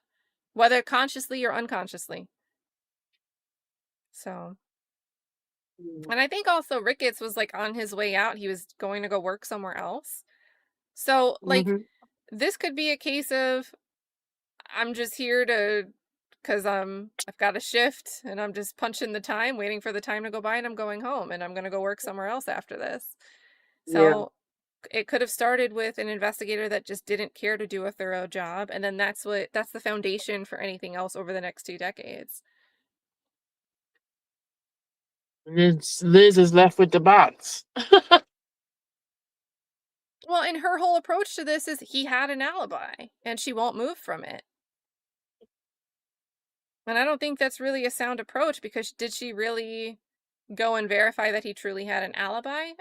whether consciously or unconsciously. So, and I think also Ricketts was like on his way out. He was going to go work somewhere else. So, like, Mm-hmm. this could be a case of I'm just here to, because I've got a shift and I'm just punching the time, waiting for the time to go by, and I'm going home and I'm going to go work somewhere else after this. Yeah. So it could have started with an investigator that just didn't care to do a thorough job, and then that's the foundation for anything else over the next 2 decades. And then Liz is left with the box. Well, and her whole approach to this is he had an alibi and she won't move from it. And I don't think that's really a sound approach, because did she really go and verify that he truly had an alibi?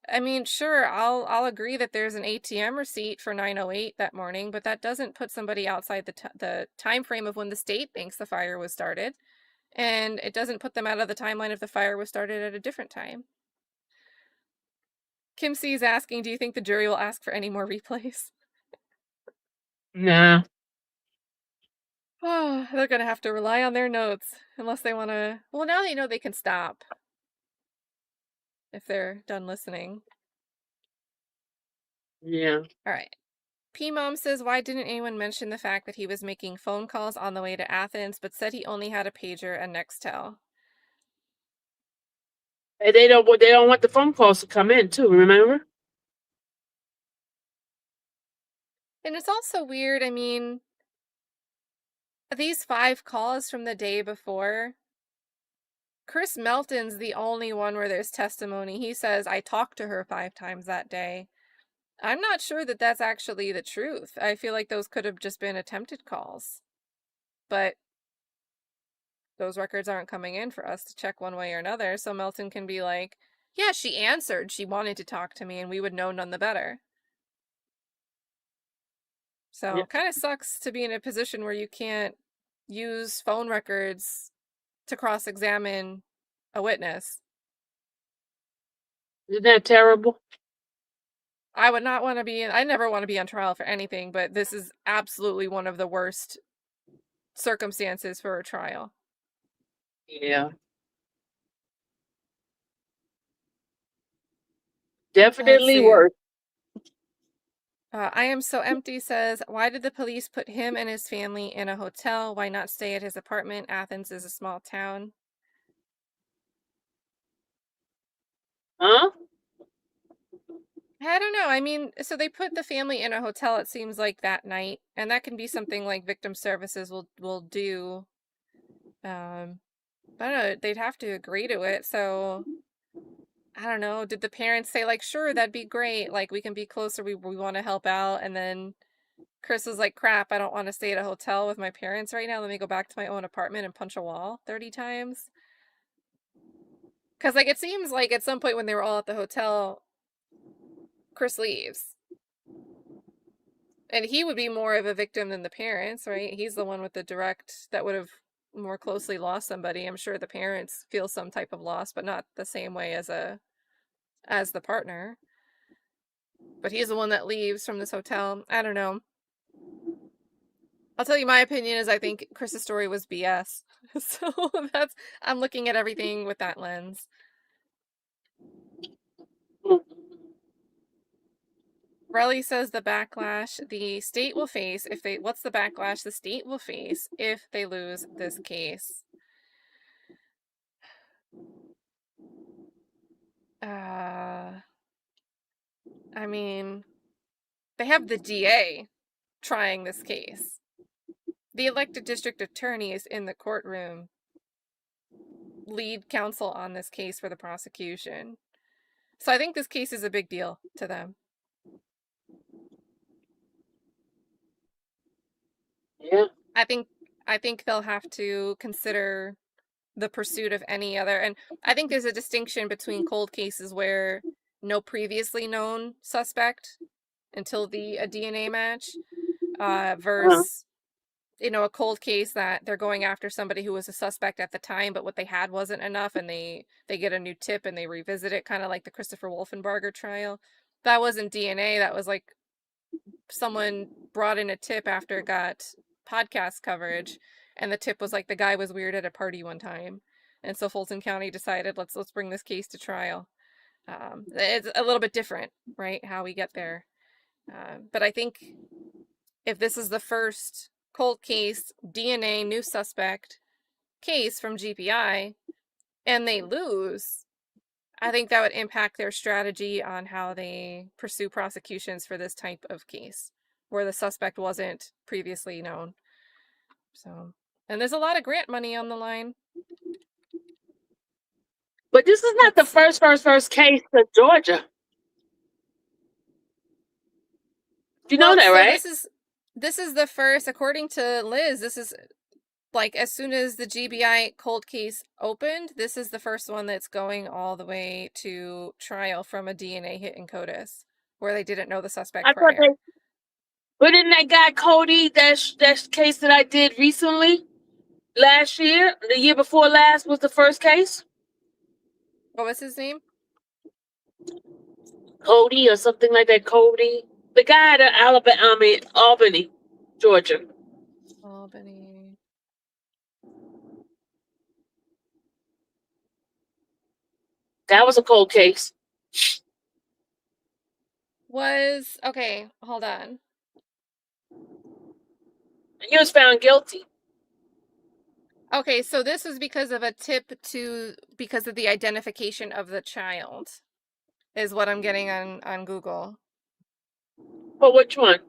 I mean, sure, I'll agree that there's an ATM receipt for 9:08 that morning, but that doesn't put somebody outside the time frame of when the state thinks the fire was started, and it doesn't put them out of the timeline if the fire was started at a different time. Kim C is asking, do you think the jury will ask for any more replays? Nah. Oh, they're gonna have to rely on their notes unless they want to. Well, now they know they can stop if they're done listening. Yeah. All right. P Mom says, why didn't anyone mention the fact that he was making phone calls on the way to Athens, but said he only had a pager and Nextel? And they don't want the phone calls to come in too, remember? And it's also weird. I mean, these 5 calls from the day before, Chris Melton's the only one where there's testimony. He says, I talked to her 5 times that day. I'm not sure that that's actually the truth. I feel like those could have just been attempted calls. But those records aren't coming in for us to check one way or another, so Melton can be like, yeah, she answered. She wanted to talk to me, and we would know none the better. So Yeah. kind of sucks to be in a position where you can't use phone records to cross-examine a witness. Isn't that terrible? I would not want to be I never want to be on trial for anything, but this is absolutely one of the worst circumstances for a trial. Yeah. Definitely see. worse. I Am So Empty says, why did the police put him and his family in a hotel? Why not stay at his apartment? Athens is a small town. Huh? I don't know. I mean, so they put the family in a hotel, it seems like, that night, and that can be something like victim services will do. I don't know, they'd have to agree to it, so I don't know. Did the parents say, like, sure, that'd be great, like, we can be closer, we want to help out, and then Chris was like, crap, I don't want to stay at a hotel with my parents right now. Let me go back to my own apartment and punch a wall 30 times. Because, like, it seems like at some point when they were all at the hotel, Chris leaves. And he would be more of a victim than the parents, right? He's the one with the direct that would have more closely lost somebody. I'm sure the parents feel some type of loss, but not the same way as the partner. But he's the one that leaves from this hotel. I don't know. I'll tell you my opinion is I think Chris's story was BS. So I'm looking at everything with that lens. Relly says the backlash the state will face what's the backlash the state will face if they lose this case? I mean, they have the DA trying this case. The elected district attorney is in the courtroom, lead counsel on this case for the prosecution. So I think this case is a big deal to them. Yeah. I think they'll have to consider the pursuit of any other, and I think there's a distinction between cold cases where no previously known suspect until a DNA match, versus a cold case that they're going after somebody who was a suspect at the time, but what they had wasn't enough, and they get a new tip and they revisit it, kind of like the Christopher Wolfenbarger trial. That wasn't DNA. That was like someone brought in a tip after it got podcast coverage, and the tip was like the guy was weird at a party one time, and so Fulton County decided let's bring this case to trial. It's a little bit different, right? How we get there, but I think if this is the first cold case, DNA, new suspect case from GPI, and they lose, I think that would impact their strategy on how they pursue prosecutions for this type of case, where the suspect wasn't previously known. So, and there's a lot of grant money on the line. But this is not the first case in Georgia. You know that, right? This is the first, according to Liz, this is like as soon as the GBI cold case opened, this is the first one that's going all the way to trial from a DNA hit in CODIS, where they didn't know the suspect I thought prior. but didn't that guy Cody, that case that I did recently, last year, the year before last was the first case? What was his name? Cody or something like that, Cody. The guy at Alabama, I mean, Albany, Georgia. Albany. That was a cold case. Okay, hold on. He was found guilty. Okay, so this was because of a tip because of the identification of the child, is what I'm getting on Google. But which one?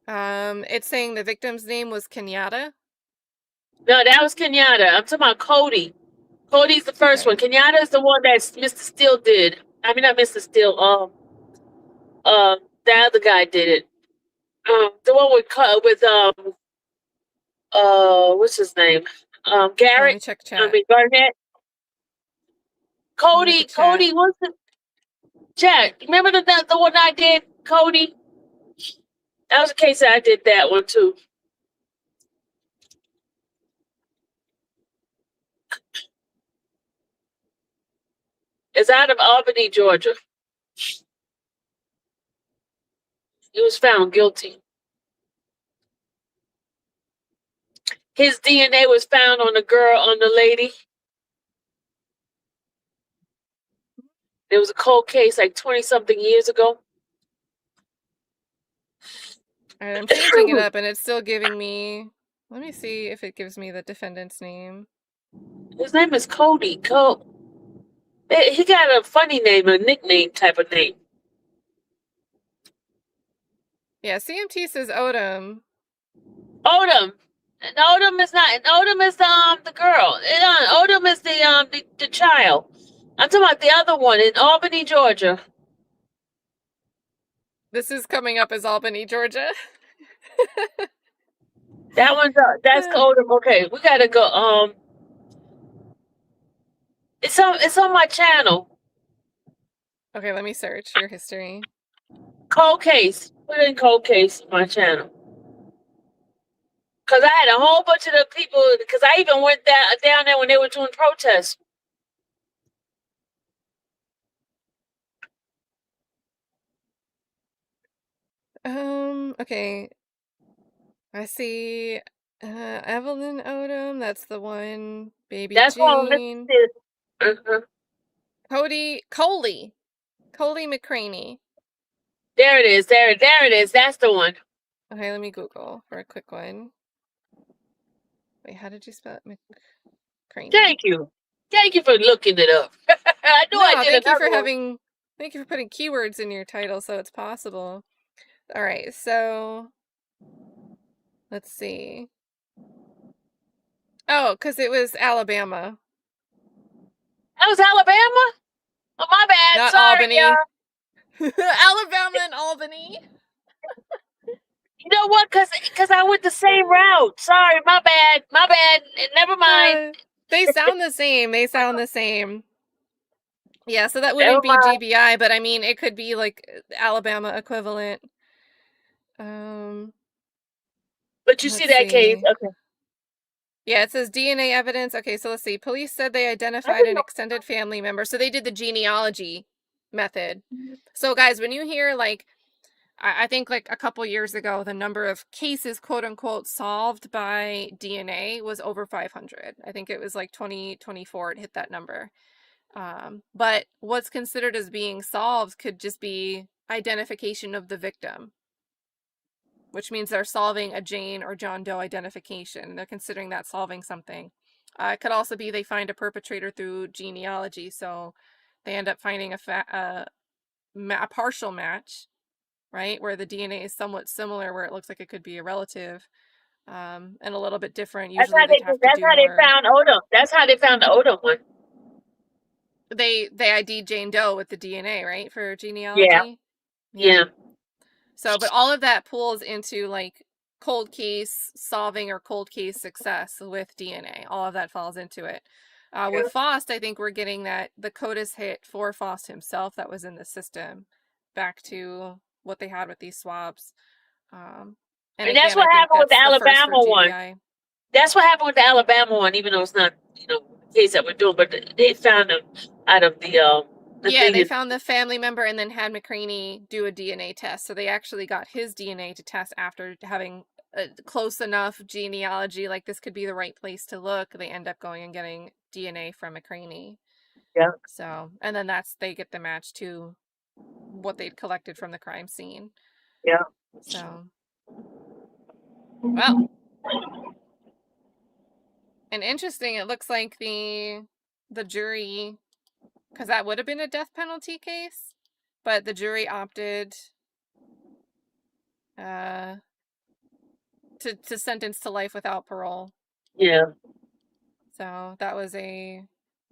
It's saying the victim's name was Kenyatta. No, that was Kenyatta. I'm talking about Cody. Cody's the first one. Kenyatta is the one that Mr. Steele did. I mean, not Mr. Steele. The other guy did it. The one with what's his name? Let me Garrett. check I chat. mean Garnett. Cody. Look at chat. Cody. What's the chat? Remember the one I did, Cody? That was a case that I did that one too. It's out of Albany, Georgia. He was found guilty. His DNA was found on the lady. There was a cold case like 20-something years ago. All right, I'm changing it up and it's still giving me. Let me see if it gives me the defendant's name. His name is Cody. He got a funny name, a nickname type of name. Yeah, CMT says Odom. Odom. And Odom is not. And Odom is the girl. Odom is the child. I'm talking about the other one in Albany, Georgia. This is coming up as Albany, Georgia. That one's that's Odom. Okay, we gotta go. It's on my channel. Okay, let me search your history. Cold case. Put in cold case on my channel. Cause I had a whole bunch of the people. Cause I even went down there when they were doing protests. Okay. I see Evelyn Odom, that's the one. Baby That's Jane. Uh-huh. Coley McCraney. There it is. There it is. That's the one. Okay, let me Google for a quick one. Wait, how did you spell it? McCraney. Thank you. Thank you for looking it up. I knew I did another one. Thank you for putting keywords in your title so it's possible. All right, so let's see. Oh, because it was Alabama. That was Alabama? Oh, my bad. Not Sorry, Albany. y'all. Alabama and Albany. You know what? Because I went the same route. Sorry, my bad. My bad. Never mind. They sound the same. Yeah, so that wouldn't be GBI, but I mean, it could be like Alabama equivalent. But you see that case. Okay. Yeah, it says DNA evidence. Okay, so let's see. Police said they identified an extended family member. So they did the genealogy method. So guys, when you hear like, I think like a couple years ago, the number of cases, quote unquote, solved by DNA was over 500. I think it was like 2024, it hit that number. But what's considered as being solved could just be identification of the victim, which means they're solving a Jane or John Doe identification. They're considering that solving something. It could also be they find a perpetrator through genealogy, so they end up finding a partial match, right, where the DNA is somewhat similar, where it looks like it could be a relative, and a little bit different. Usually That's how they found Odom. That's how they found the Odom one. They ID'd Jane Doe with the DNA, right, for genealogy? Yeah. So, but all of that pulls into like cold case solving or cold case success with DNA. All of that falls into it. With Faust, I think we're getting that the CODIS hit for Faust himself that was in the system back to what they had with these swabs. And And that's again, what I think happened with the that's the first for Alabama one. GBI. That's what happened with the Alabama one, even though it's not, the case that we're doing, but they found them out of the Yeah, thing they is- found the family member and then had McCraney do a DNA test. So they actually got his DNA to test after having a close enough genealogy. Like, this could be the right place to look. They end up going and getting DNA from McCraney. Yeah. So, and then they get the match to what they'd collected from the crime scene. Yeah. So, well, and interesting, it looks like the jury, because that would have been a death penalty case, but the jury opted to sentence to life without parole. Yeah. So that was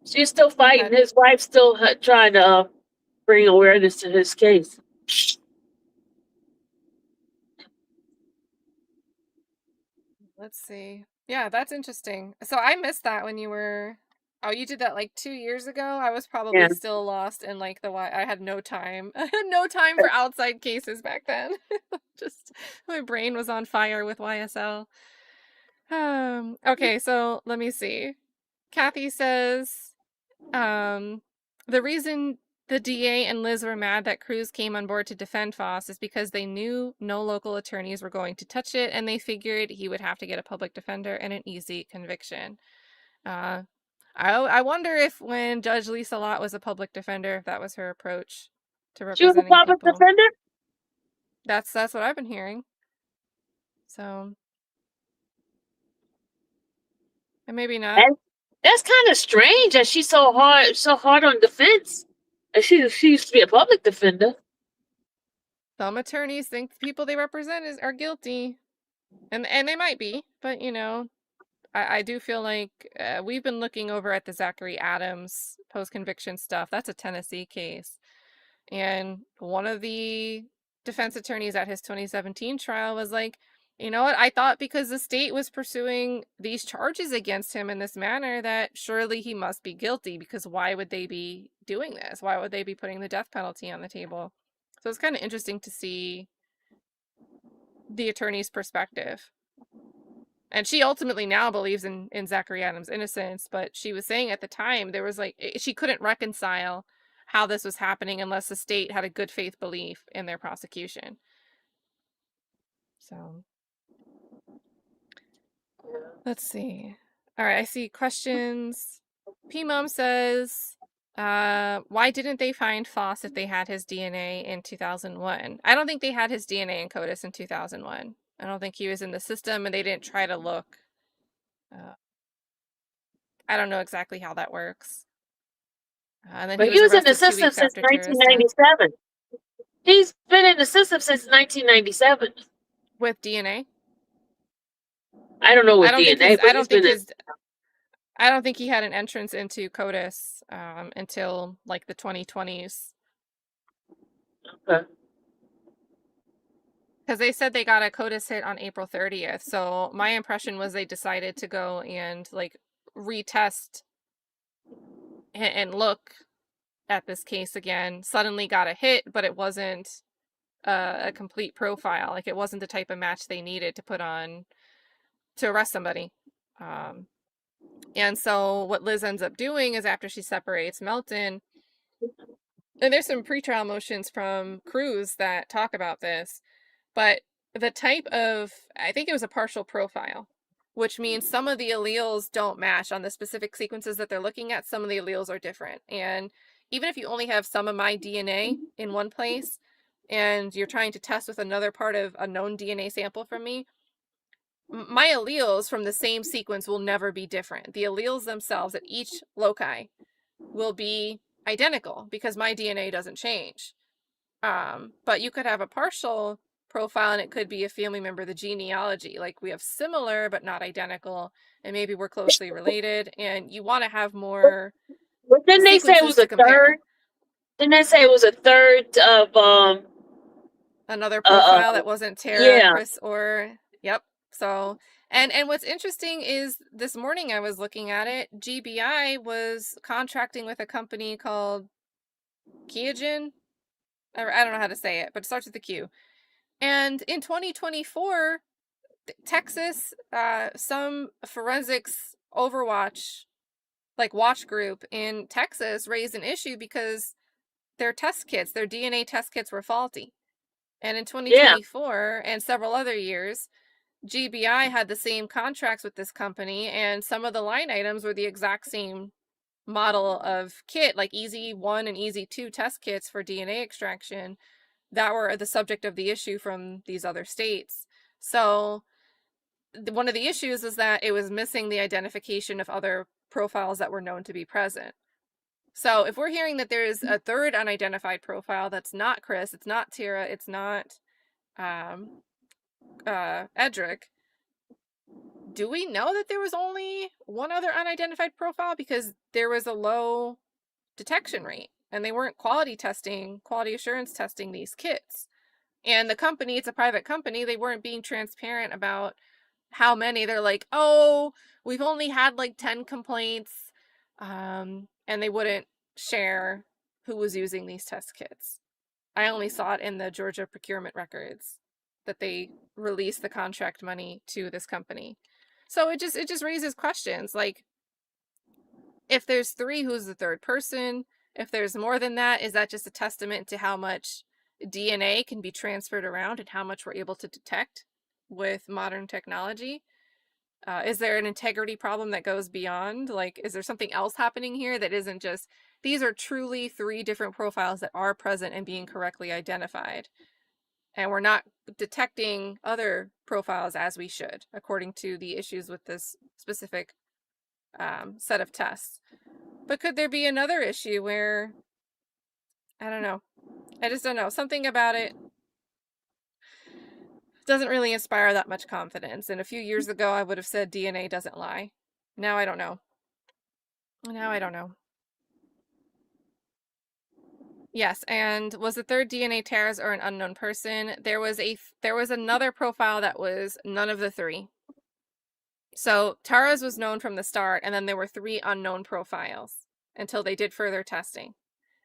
She's still fighting. His wife's still trying to bring awareness to his case. let's see. Yeah, that's interesting. So I missed that when you were. Oh, you did that like 2 years ago? I was probably still lost in like I had no time. I had no time for outside cases back then. Just my brain was on fire with YSL. Okay, so let me see. Kathy says, the reason the DA and Liz were mad that Cruz came on board to defend Foss is because they knew no local attorneys were going to touch it, and they figured he would have to get a public defender and an easy conviction. I wonder if when Judge Lisa Lott was a public defender, if that was her approach to representing She was a public people. defender? That's what I've been hearing. So, and maybe not. That's kind of strange that she's so hard on defense. And she used to be a public defender. Some attorneys think the people they represent are guilty, and they might be, but I do feel like we've been looking over at the Zachary Adams post-conviction stuff. That's a Tennessee case, and one of the defense attorneys at his 2017 trial was like, you know what? I thought because the state was pursuing these charges against him in this manner that surely he must be guilty, because why would they be doing this? Why would they be putting the death penalty on the table? So it's kind of interesting to see the attorney's perspective. And she ultimately now believes in Zachary Adams' innocence, but she was saying at the time there was she couldn't reconcile how this was happening unless the state had a good faith belief in their prosecution. So let's see. All right, I see questions. P-Mom says, why didn't they find Foss if they had his DNA in 2001? I don't think they had his DNA in CODIS in 2001. I don't think he was in the system, and they didn't try to look. I don't know exactly how that works. And then but he was in the system since 1997. He's been in the system since 1997. With DNA? I don't know with DNA, but I don't think he had an entrance into CODIS until like the 2020s. Okay. Because they said they got a CODIS hit on April 30th. So my impression was they decided to go and retest and look at this case again. Suddenly got a hit, but it wasn't a complete profile. Like, it wasn't the type of match they needed to put on to arrest somebody. And so what Liz ends up doing is, after she separates Melton, and there's some pretrial motions from Cruz that talk about this, but the type of, I think it was a partial profile, which means some of the alleles don't match on the specific sequences that they're looking at. Some of the alleles are different. And even if you only have some of my DNA in one place and you're trying to test with another part of a known DNA sample from me, my alleles from the same sequence will never be different. The alleles themselves at each loci will be identical because my DNA doesn't change. But you could have a partial profile and it could be a family member, the genealogy. Like, we have similar but not identical, and maybe we're closely related, and you want to have more. But didn't they say it was a third? Didn't they say it was a third of another profile that wasn't Tara, Chris, or Yep. So, and what's interesting is this morning I was looking at it, GBI was contracting with a company called Kiajin. I don't know how to say it, but it starts with a Q. And in 2024, Texas, some forensics Overwatch, like watch group in Texas raised an issue because their test kits, their DNA test kits were faulty. And in 2024 and several other years, GBI had the same contracts with this company, and some of the line items were the exact same model of kit, like Easy 1 and Easy 2 test kits for DNA extraction that were the subject of the issue from these other states. So one of the issues is that it was missing the identification of other profiles that were known to be present. So if we're hearing that there is a third unidentified profile that's not Chris, it's not Tara, it's not Edric, do we know that there was only one other unidentified profile? Because there was a low detection rate and they weren't quality assurance testing these kits. And the company, it's a private company, they weren't being transparent about how many. They're like, oh, we've only had like 10 complaints. And they wouldn't share who was using these test kits. I only saw it in the Georgia procurement records that they released the contract money to this company. So it just raises questions like, if there's 3, who's the third person? If there's more than that, is that just a testament to how much DNA can be transferred around and how much we're able to detect with modern technology? Is there an integrity problem that goes beyond? Like, is there something else happening here that isn't just, these are truly 3 different profiles that are present and being correctly identified? And we're not detecting other profiles as we should, according to the issues with this specific set of tests. But could there be another issue where, I don't know, I just don't know, something about it doesn't really inspire that much confidence. And a few years ago, I would have said DNA doesn't lie. Now I don't know. Yes, and was the third DNA Tara's or an unknown person? There was another profile that was none of the 3. So Tara's was known from the start, and then there were 3 unknown profiles until they did further testing.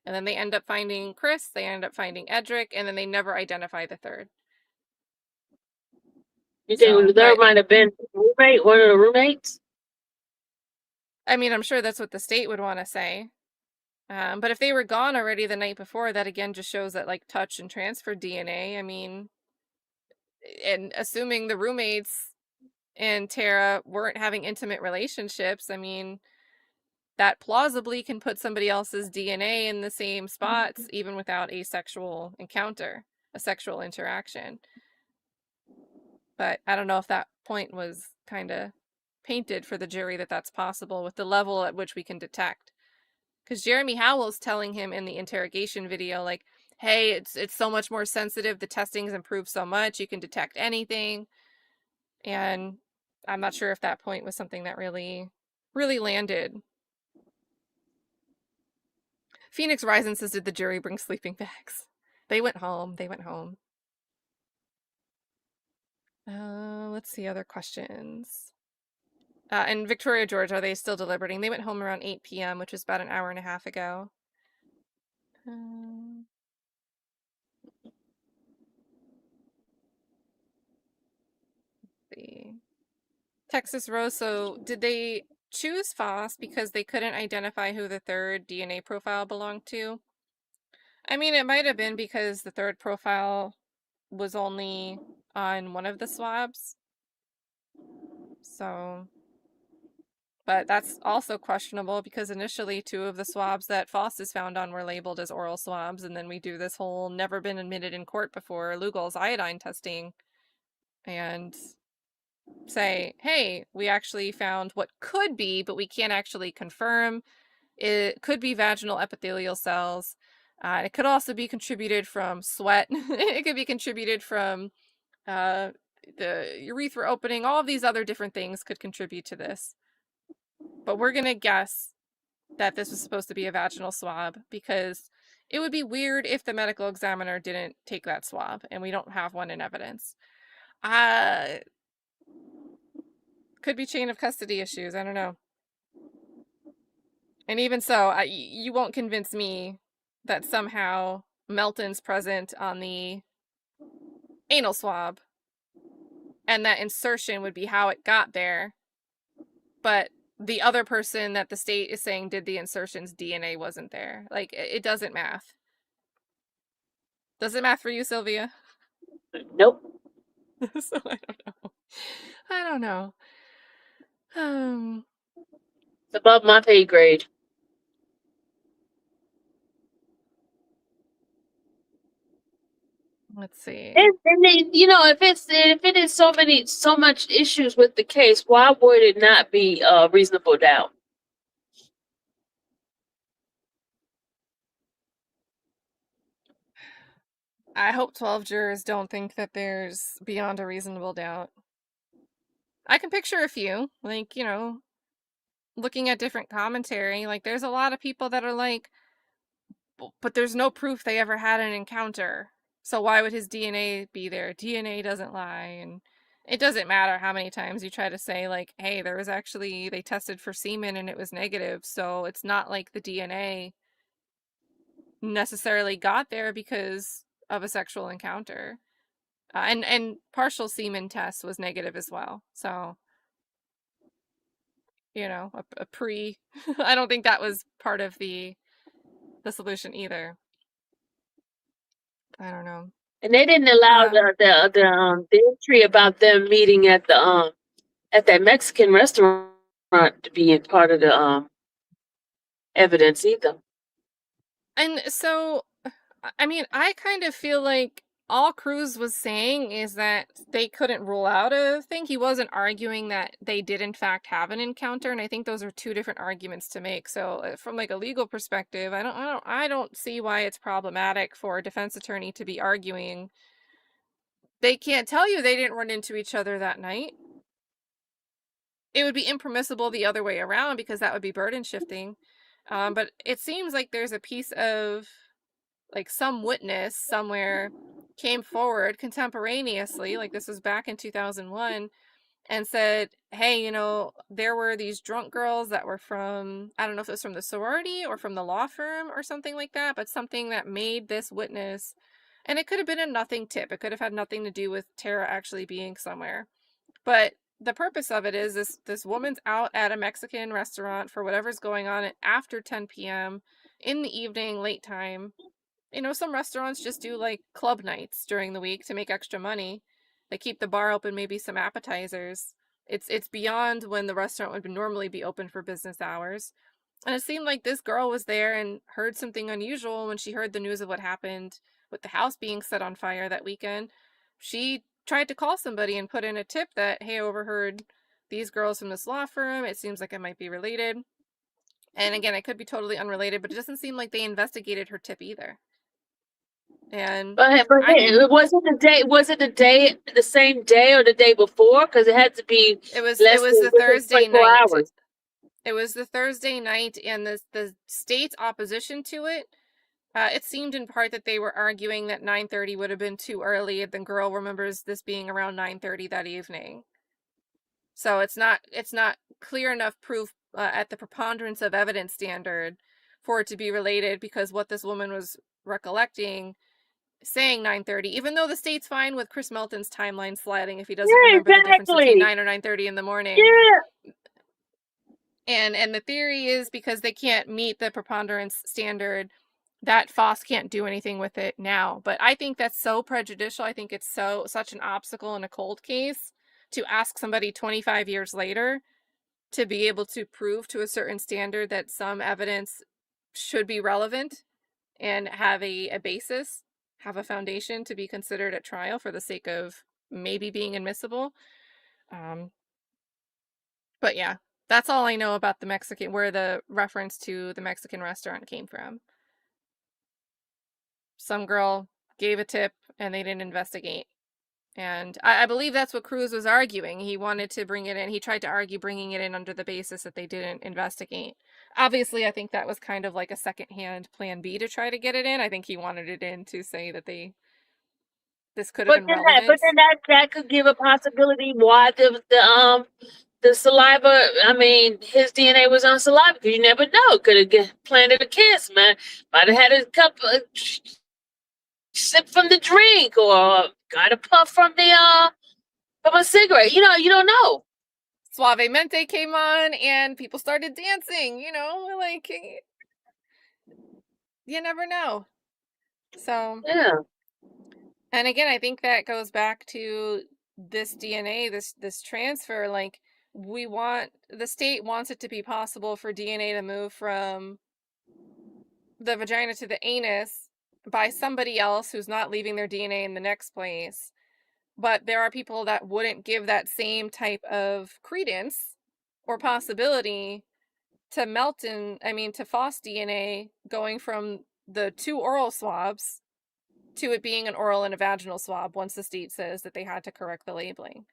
And then they end up finding Chris, they end up finding Edric, and then they never identify the third. You think the third might have been roommate, one of the roommates? I mean, I'm sure that's what the state would want to say. But if they were gone already the night before, that again just shows that like touch and transfer DNA. I mean, and assuming the roommates and Tara weren't having intimate relationships, I mean, that plausibly can put somebody else's DNA in the same spots, even without a sexual encounter, a sexual interaction. But I don't know if that point was kind of painted for the jury that that's possible with the level at which we can detect. Because Jeremy Howell's telling him in the interrogation video, like, hey, it's so much more sensitive. The testing's improved so much. You can detect anything. And I'm not sure if that point was something that really landed. Phoenix Rising says, did the jury bring sleeping bags? They went home. Let's see other questions. And Victoria, Georgia, are they still deliberating? They went home around 8 p.m., which was about an hour and a half ago. Let's see. Texas Rose, so did they choose Foss because they couldn't identify who the third DNA profile belonged to? I mean, it might have been because the third profile was only on one of the swabs. So, but that's also questionable because initially 2 of the swabs that Foss is found on were labeled as oral swabs, and then we do this whole never been admitted in court before Lugal's iodine testing and say, hey, we actually found what could be, but we can't actually confirm. It could be vaginal epithelial cells. It could also be contributed from sweat. It could be contributed from the urethra opening. All of these other different things could contribute to this. But we're going to guess that this was supposed to be a vaginal swab because it would be weird if the medical examiner didn't take that swab and we don't have one in evidence. Could be chain of custody issues. I don't know. And even so, you won't convince me that somehow Melton's present on the anal swab and that insertion would be how it got there. But the other person that the state is saying did the insertion's DNA wasn't there. Like, it doesn't math. Does it math for you, Sylvia? Nope. So I don't know. I don't know. It's above my pay grade. Let's see. And then, if it is so much issues with the case, why would it not be reasonable doubt? I hope 12 jurors don't think that there's beyond a reasonable doubt. I can picture a few, like, looking at different commentary, like there's a lot of people that are like, but there's no proof they ever had an encounter. So why would his DNA be there? DNA doesn't lie. And it doesn't matter how many times you try to say, like, hey, they tested for semen and it was negative. So it's not like the DNA necessarily got there because of a sexual encounter. And partial semen test was negative as well. So, a pre, I don't think that was part of the solution either. I don't know. And they didn't allow the entry about them meeting at that Mexican restaurant to be part of the evidence either. And so, I mean, I kind of feel like all Cruz was saying is that they couldn't rule out a thing. He wasn't arguing that they did in fact have an encounter, and I think those are two different arguments to make. So, from like a legal perspective, I don't see why it's problematic for a defense attorney to be arguing they can't tell you they didn't run into each other that night. It would be impermissible the other way around because that would be burden shifting. But it seems like there's a piece of, like, some witness somewhere came forward contemporaneously, like this was back in 2001, and said, hey, there were these drunk girls that were from, I don't know if it was from the sorority or from the law firm or something like that, but something that made this witness, and it could have been a nothing tip. It could have had nothing to do with Tara actually being somewhere. But the purpose of it is this woman's out at a Mexican restaurant for whatever's going on after 10 p.m. in the evening, late time. Some restaurants just do like club nights during the week to make extra money. They keep the bar open, maybe some appetizers. It's beyond when the restaurant would normally be open for business hours. And it seemed like this girl was there and heard something unusual when she heard the news of what happened with the house being set on fire that weekend. She tried to call somebody and put in a tip that, hey, I overheard these girls from this law firm. It seems like it might be related. And again, it could be totally unrelated, but it doesn't seem like they investigated her tip either. And but was it the same day or the day before? Because it had to be. It was the Thursday night. Hours. It was the Thursday night, and the state's opposition to it. It seemed in part that they were arguing that 9:30 would have been too early. The girl remembers this being around 9:30 that evening. So it's not clear enough proof at the preponderance of evidence standard for it to be related, because what this woman was recollecting, saying 9:30, even though the state's fine with Chris Melton's timeline sliding if he doesn't remember the difference between 9 or 9:30 in the morning. Yeah. And the theory is because they can't meet the preponderance standard, that Foss can't do anything with it now. But I think that's so prejudicial. I think it's such an obstacle in a cold case to ask somebody 25 years later to be able to prove to a certain standard that some evidence should be relevant and have a basis, have a foundation to be considered at trial for the sake of maybe being admissible. But yeah, that's all I know about where the reference to the Mexican restaurant came from. Some girl gave a tip and they didn't investigate. And I believe that's what Cruz was arguing. He wanted to bring it in. He tried to argue bringing it in under the basis that they didn't investigate. Obviously, I think that was kind of like a secondhand plan B to try to get it in. I think he wanted it in to say that this could have been relevant. But then that could give a possibility why the saliva, I mean, his DNA was on saliva. You never know. Could have planted a kiss, man. Might have had a cup of sip from the drink, or got a puff from a cigarette. You don't know. Suavemente came on and people started dancing, like you never know. So Yeah. and again, I think that goes back to this DNA, this transfer. Like the state wants it to be possible for DNA to move from the vagina to the anus by somebody else who's not leaving their DNA in the next place. But there are people that wouldn't give that same type of credence or possibility to to FOSS DNA going from the 2 oral swabs to it being an oral and a vaginal swab once the state says that they had to correct the labeling.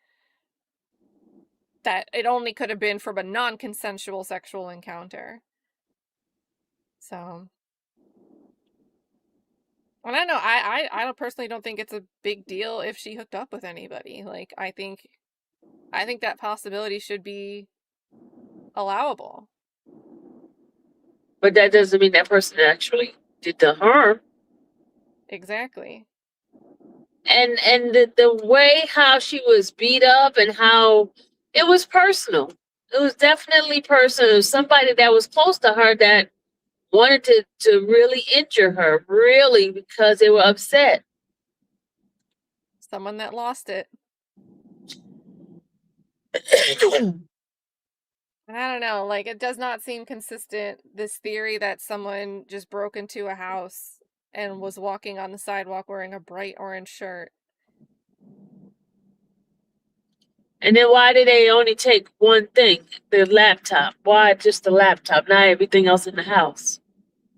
That it only could have been from a non-consensual sexual encounter. So, and I don't know, I don't personally don't think it's a big deal if she hooked up with anybody. Like, I think that possibility should be allowable. But that doesn't mean that person actually did the harm. Exactly. And the way how she was beat up and how it was personal. It was definitely personal. It was somebody that was close to her that wanted to really injure her, really, because they were upset. Someone that lost it. And I don't know, like, it does not seem consistent, this theory that someone just broke into a house and was walking on the sidewalk wearing a bright orange shirt. And then why did they only take one thing, the laptop? Why just the laptop, not everything else in the house?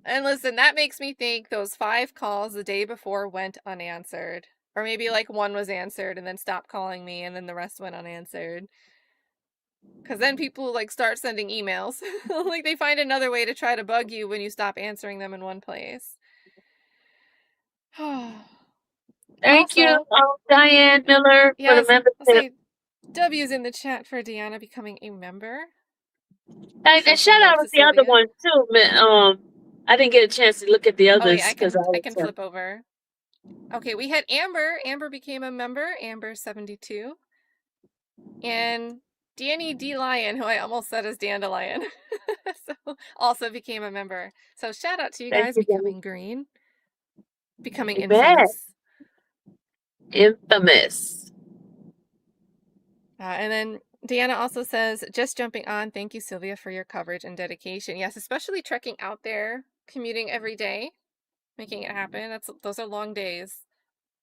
And listen, that makes me think those 5 calls the day before went unanswered. Or maybe like one was answered and then stopped calling me and then the rest went unanswered. Because then people like start sending emails. Like they find another way to try to bug you when you stop answering them in one place. Thank you, Also, Diane Miller, for the yes, I'll membership. say W's in the chat for Deanna becoming a member. And Show some shout love out to to the other Sylvia. one too, man. I didn't get a chance to look at the Oh others yeah, because I can flip over. Okay, we had Amber. Amber became a member. Amber 72. And Danny D. Lion, who I almost said is Dandelion, so also became a member. So shout out to you Thank guys you, Danny. becoming green, becoming Amen. infamous. Infamous. And then Deanna also says, just jumping on. Thank you, Sylvia, for your coverage and dedication. Yes, especially trekking out there, commuting every day, making it happen. Those are long days.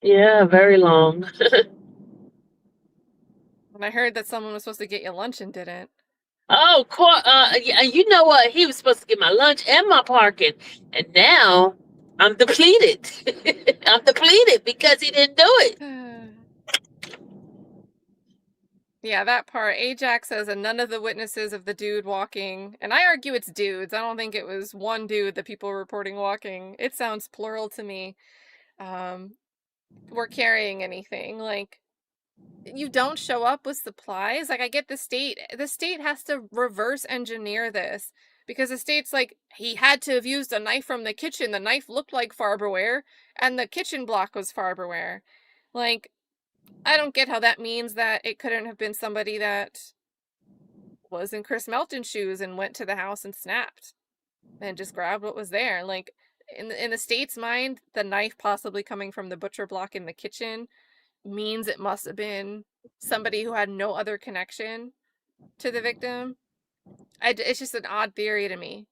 Yeah, very long. And I heard that someone was supposed to get you lunch and didn't. Oh, yeah, you know what? He was supposed to get my lunch and my parking, and now I'm depleted. I'm depleted because he didn't do it. Yeah, that part. Ajax says, and none of the witnesses of the dude walking, and I argue it's dudes. I don't think it was one dude that people were reporting walking. It sounds plural to me. Were carrying anything. Like, you don't show up with supplies. Like, I get the state has to reverse engineer this because the state's like, he had to have used a knife from the kitchen. The knife looked like Farberware and the kitchen block was Farberware. Like, I don't get how that means that it couldn't have been somebody that was in Chris Melton's shoes and went to the house and snapped and just grabbed what was there. Like, in the state's mind, the knife possibly coming from the butcher block in the kitchen means it must have been somebody who had no other connection to the victim. It's just an odd theory to me.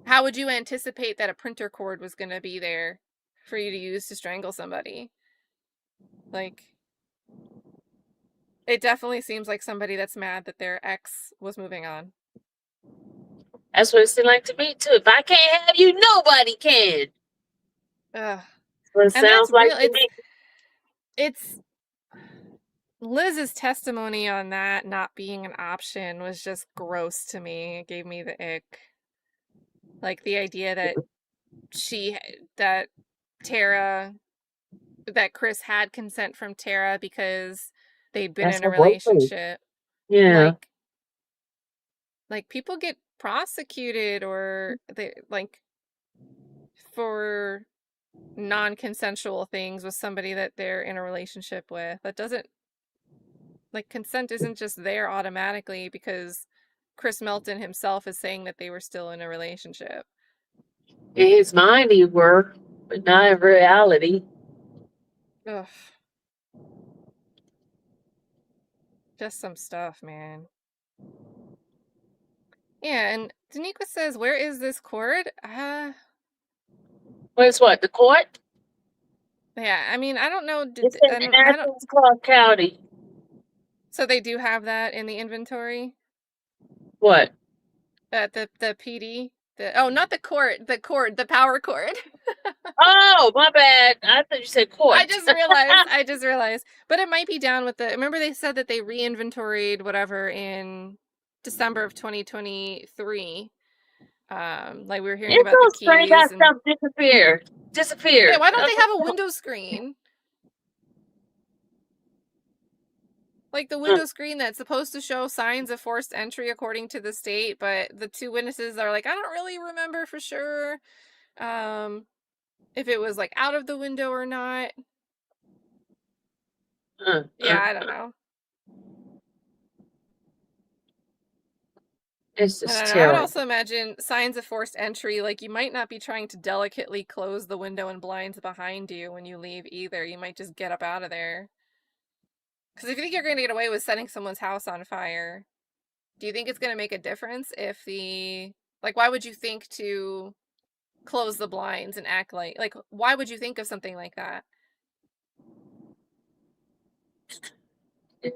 How would you anticipate that a printer cord was going to be there for you to use to strangle somebody? Like, it definitely seems like somebody that's mad that their ex was moving on. That's what it seemed like to me too. If I can't have you, nobody can. Ugh. That's what it sounds like to me. It's Liz's testimony on that not being an option was just gross to me. It gave me the ick. Like the idea that that Chris had consent from Tara because they'd been That's in a her boyfriend. relationship. Yeah. Like, like people get prosecuted or they like for non-consensual things with somebody that they're in a relationship with. That doesn't, like, consent isn't just there automatically because Chris Melton himself is saying that they were still in a relationship. In his mind, he were, but not in reality. Ugh. Just some stuff, man. Yeah, and Daniqua says, where is this court? Where's what? The court? Yeah, I mean, I don't know. It's in Athens, Clark County. So they do have that in the inventory? What? The PD? Not the court, the power cord. Oh, my bad. I thought you said court. I just realized. But it might be down with remember they said that they re-inventoried whatever in December of 2023. Like we were hearing about the keys. That stuff disappeared. Yeah, why don't they have a window screen? Like the window screen that's supposed to show signs of forced entry according to the state, but the two witnesses are like, I don't really remember for sure if it was like out of the window or not. Yeah, I don't know. It's just I terrible. would also imagine signs of forced entry, like you might not be trying to delicately close the window and blinds behind you when you leave either. You might just get up out of there. Because if you think you're going to get away with setting someone's house on fire, do you think it's going to make a difference if why would you think to close the blinds and act like, why would you think of something like that? Yeah.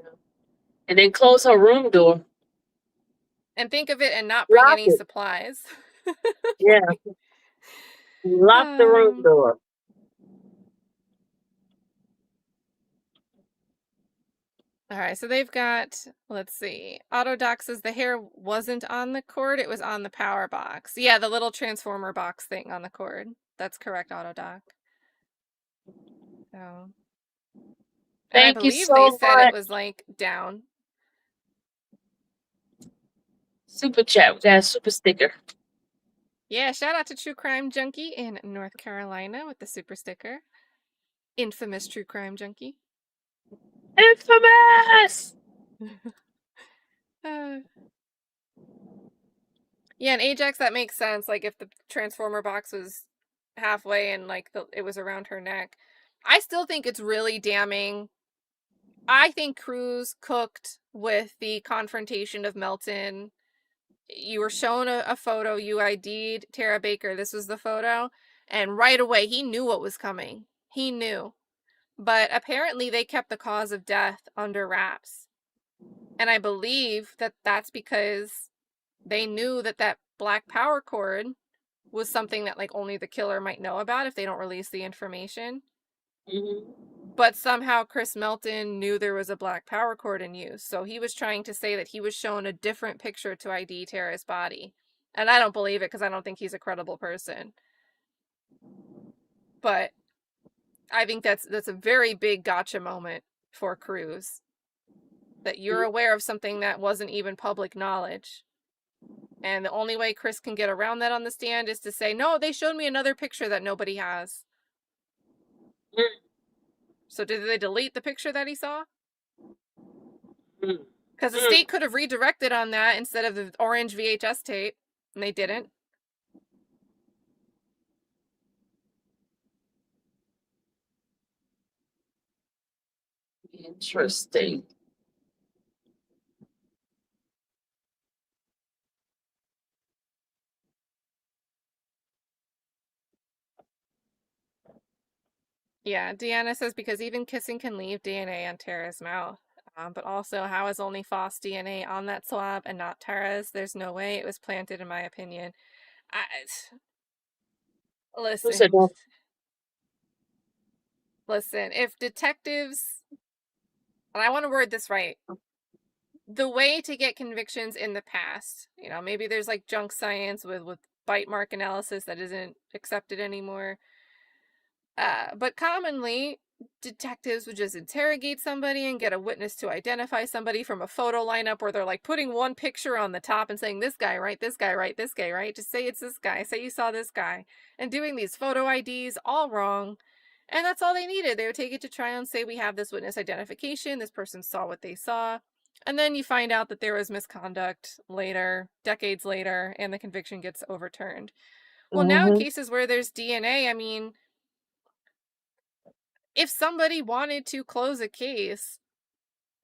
And then close her room door. And think of it and not bring any supplies. Yeah. Lock the room door. All right, so they've got, let's see. Autodoc says the hair wasn't on the cord, it was on the power box. Yeah, the little transformer box thing on the cord. That's correct, Autodoc. So, and I believe they said it was like down. Super chat, we got a super sticker. Yeah, shout out to True Crime Junkie in North Carolina with the super sticker. Infamous True Crime Junkie. Infamous! Yeah, and Ajax, that makes sense. Like if the transformer box was halfway and like it was around her neck. I still think it's really damning. I think Cruz cooked with the confrontation of Melton. You were shown a photo, you ID'd Tara Baker. This was the photo. And right away, he knew what was coming. He knew. But apparently they kept the cause of death under wraps. And I believe that that's because they knew that that black power cord was something that like only the killer might know about if they don't release the information. Mm-hmm. But somehow Chris Melton knew there was a black power cord in use. So he was trying to say that he was shown a different picture to ID Tara's body. And I don't believe it because I don't think he's a credible person. But I think that's a very big gotcha moment for Cruz. That you're aware of something that wasn't even public knowledge. And the only way Chris can get around that on the stand is to say, no, they showed me another picture that nobody has. So did they delete the picture that he saw? Because the state could have redirected on that instead of the orange VHS tape, and they didn't. Interesting. Yeah, Deanna says because even kissing can leave DNA on Tara's mouth. But also, how is only Foss DNA on that swab and not Tara's? There's no way it was planted, in my opinion. Listen, if detectives, and I want to word this right, the way to get convictions in the past, maybe there's like junk science with bite mark analysis that isn't accepted anymore. But commonly, detectives would just interrogate somebody and get a witness to identify somebody from a photo lineup where they're like putting one picture on the top and saying, this guy, right? This guy, right? This guy, right? Just say it's this guy. Say you saw this guy. And doing these photo IDs all wrong. And that's all they needed. They would take it to trial and say, we have this witness identification. This person saw what they saw. And then you find out that there was misconduct later, decades later, and the conviction gets overturned. Well, now in cases where there's DNA, I mean, if somebody wanted to close a case,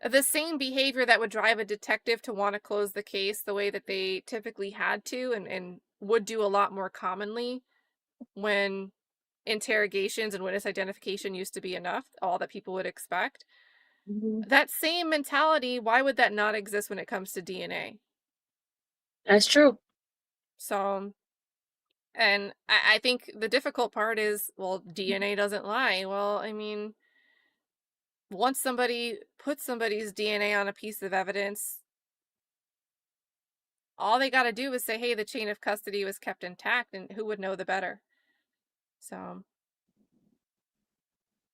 the same behavior that would drive a detective to want to close the case the way that they typically had to and would do a lot more commonly when interrogations and witness identification used to be enough, all that people would expect. That same mentality, why would that not exist when it comes to DNA? That's true. So, and I think the difficult part is, well, DNA doesn't lie. Well, I mean, once somebody puts somebody's DNA on a piece of evidence, all they got to do is say, hey, the chain of custody was kept intact, and who would know the better? So,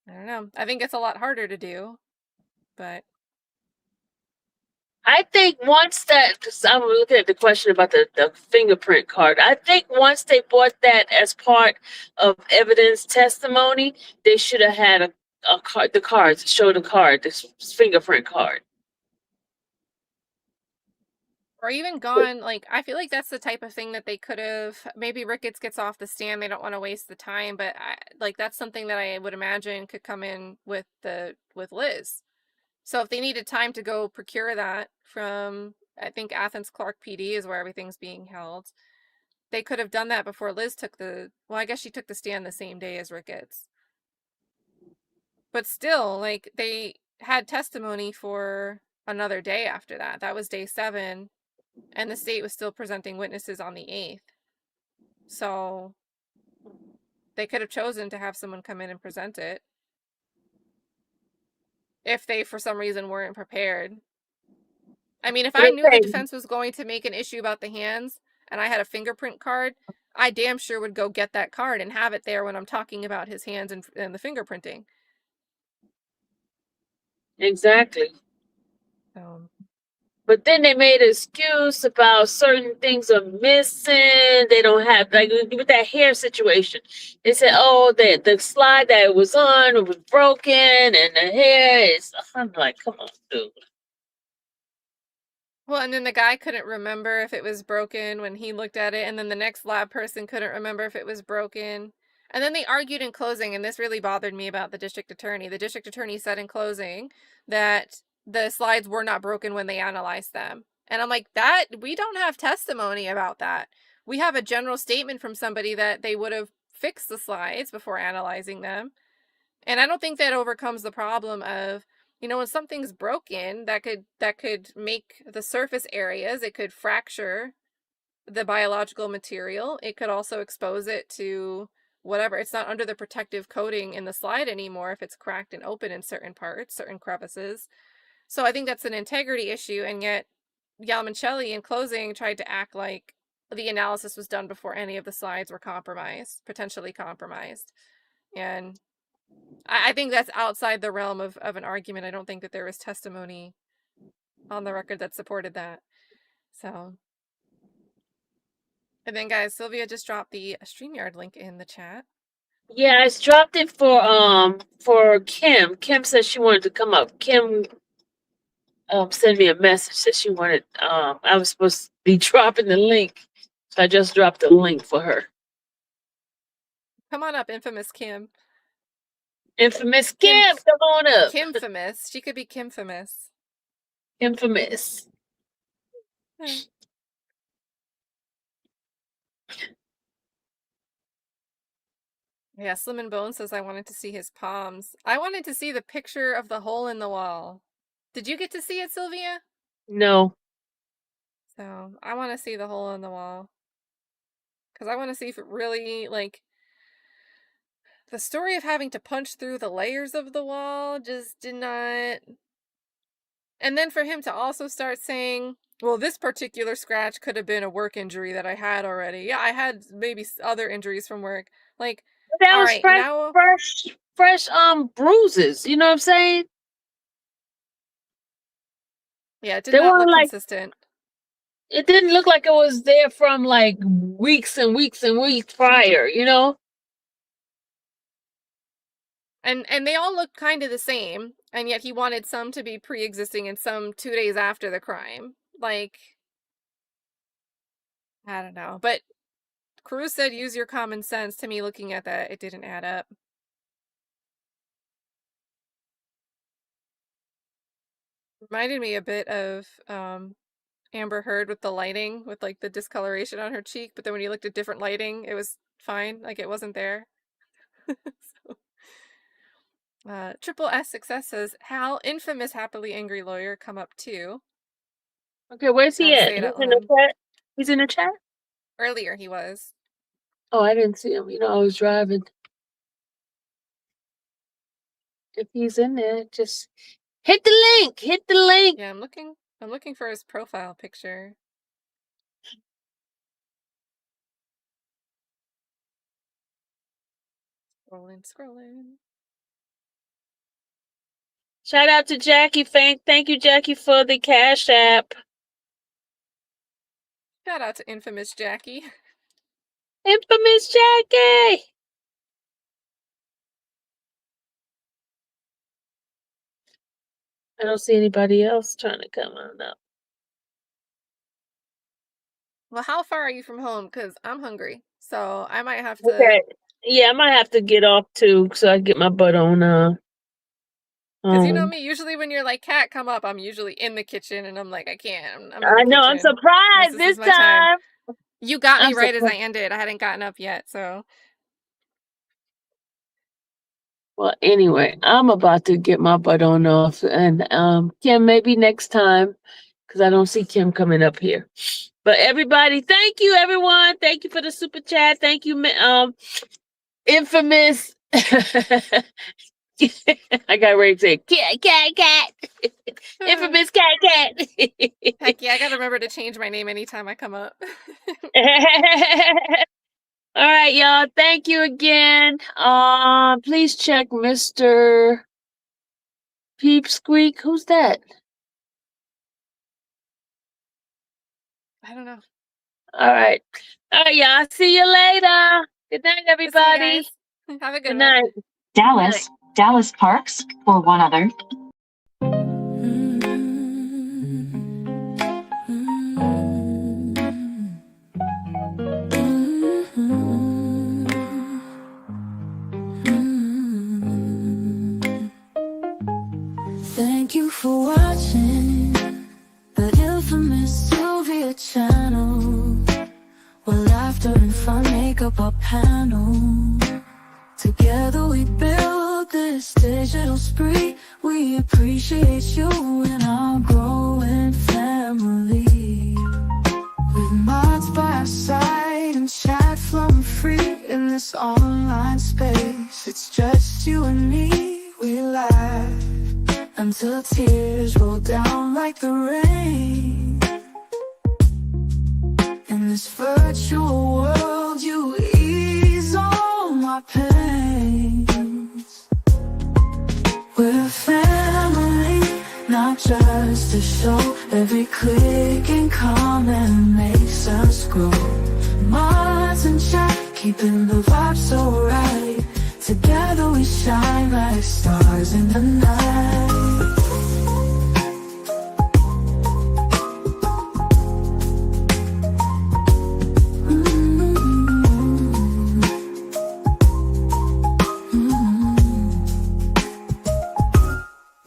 I don't know. I think it's a lot harder to do, but I think once that, because I'm looking at the question about the fingerprint card, I think once they brought that as part of evidence testimony, they should have had a card, the cards, show the card, this fingerprint card. or even gone, like, I feel like that's the type of thing that they could have, maybe Ricketts gets off the stand, they don't want to waste the time, but like, that's something that I would imagine could come in with Liz. So if they needed time to go procure that from, I think Athens Clark PD is where everything's being held, they could have done that before Liz took well, I guess she took the stand the same day as Ricketts. But still, like, they had testimony for another day after that. That was day 7. And the state was still presenting witnesses on the 8th. So they could have chosen to have someone come in and present it if they, for some reason, weren't prepared. I mean, if I knew the defense was going to make an issue about the hands and I had a fingerprint card, I damn sure would go get that card and have it there when I'm talking about his hands and the fingerprinting. Exactly. But then they made an excuse about certain things are missing. They don't have, like with that hair situation. They said, oh, the slide that it was on was broken and the hair is, I'm like, come on, dude. Well, and then the guy couldn't remember if it was broken when he looked at it, and then the next lab person couldn't remember if it was broken. And then they argued in closing, and this really bothered me about the district attorney. The district attorney said in closing that the slides were not broken when they analyzed them. And I'm like, that, we don't have testimony about that. We have a general statement from somebody that they would have fixed the slides before analyzing them. And I don't think that overcomes the problem of, you know, when something's broken, that could make the surface areas, it could fracture the biological material. It could also expose it to whatever. It's not under the protective coating in the slide anymore if it's cracked and open in certain parts, certain crevices. So I think that's an integrity issue, and yet Yalmancelli in closing tried to act like the analysis was done before any of the slides were compromised, potentially compromised. And I think that's outside the realm of an argument. I don't think that there was testimony on the record that supported that. So, and then guys, Sylvia just dropped the StreamYard link in the chat. Yeah, I dropped it for Kim. Kim said she wanted to come up. Kim sent me a message that she wanted, I was supposed to be dropping the link. So I just dropped the link for her. Come on up, infamous Kim. Infamous Kim, come on up. Kimfamous. She could be Kimfamous. Infamous. Yeah, Slim and Bone says I wanted to see his palms. I wanted to see the picture of the hole in the wall. Did you get to see it, Sylvia? No. So I want to see the hole in the wall. Because I want to see if it really, like, the story of having to punch through the layers of the wall just did not. And then for him to also start saying, well, this particular scratch could have been a work injury that I had already. Yeah, I had maybe other injuries from work. Like, that all was right, fresh, now fresh bruises. You know what I'm saying? Yeah, it did They not weren't look like, consistent. it didn't look like it was there from like weeks and weeks and weeks prior, you know? And they all looked kind of the same, and yet he wanted some to be pre-existing and some 2 days after the crime. Like, I don't know. But Cruz said use your common sense. To me, looking at that, it didn't add up. Reminded me a bit of Amber Heard with the lighting, with like the discoloration on her cheek, but then when you looked at different lighting, it was fine, like it wasn't there. So, Triple S Success says, Hal, infamous happily angry lawyer, come up too. Okay, where's he at? Say it He's out in the loud. chat? He's in the chat? Earlier he was. Oh, I didn't see him. You know, I was driving. If he's in there, just hit the link. Hit the link. Yeah, I'm looking for his profile picture. Scrolling. Shout out to Jackie. Thank you, Jackie, for the Cash App. Shout out to infamous Jackie. Infamous Jackie. I don't see anybody else trying to come on up. Well, how far are you from home? Because I'm hungry, so I might have to. Okay. Yeah, I might have to get off too, so I get my butt on. Because you know me, usually when you're like, Cat, come up, I'm usually in the kitchen, and I'm like, I can't. I'm in the I know. I'm kitchen. surprised this is my time. time. You got me I'm right as I surprised. ended. I hadn't gotten up yet, so. Well, anyway, I'm about to get my butt on off, and Kim, maybe next time, because I don't see Kim coming up here. But everybody, thank you, everyone. Thank you for the super chat. Thank you, infamous. I got ready to say cat. Infamous cat. Heck yeah, I gotta remember to change my name anytime I come up. All right, y'all. Thank you again. Please check Mr. Peep Squeak. Who's that? I don't know. All right, y'all. See you later. Good night, everybody. Have a good Good one. night. Dallas Parks, or one other. Thank you for watching the infamous Sylvia channel, where laughter and fun make up our panel. Together we build this digital spree. We appreciate you and our growing family. With mods by our side and chat flowing free in this online space. It's just you and me. We laugh until tears roll down like the rain. In this virtual world, you ease all my pains. We're a family, not just a show. Every click and comment makes us grow. Mods and chat, keeping the vibe so right. Together we shine like stars in the night.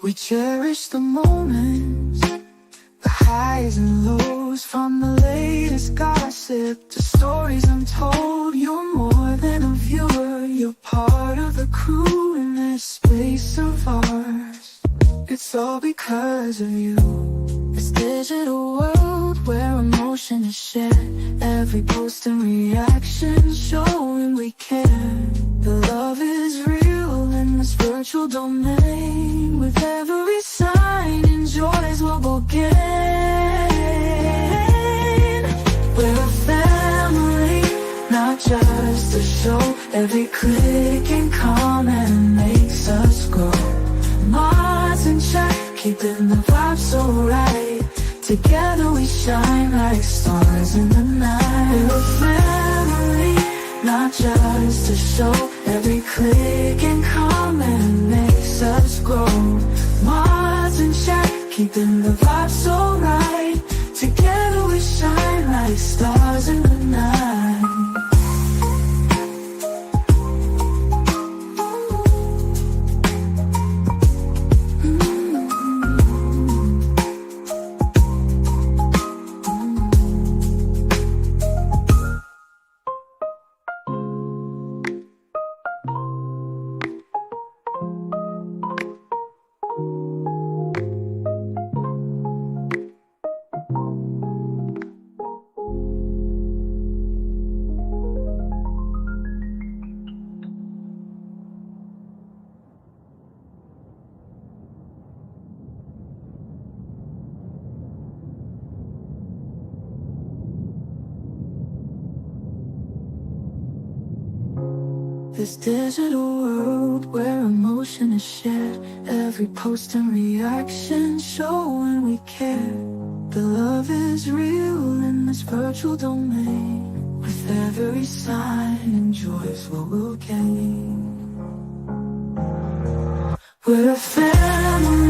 We cherish the moments, the highs and lows, from the latest gossip to stories untold. You're more than a viewer, you're part of the crew in this space of ours. It's all because of you. This digital world where emotion is shared, every post and reaction showing we care. The love is real in this virtual domain. With every sign, enjoys what we'll gain. We're a family, not just to show. Every click and comment makes us grow. Mars in check, keeping the vibe so right. Together we shine like stars in the night. We're a family, not just a show. Every click and comment makes us grow. Mars in check, keeping the vibe so right. Together we shine like stars in the night. This digital world where emotion is shared, every post and reaction showing we care. The love is real in this virtual domain. With every sign and joy's what we'll gain. We're a family.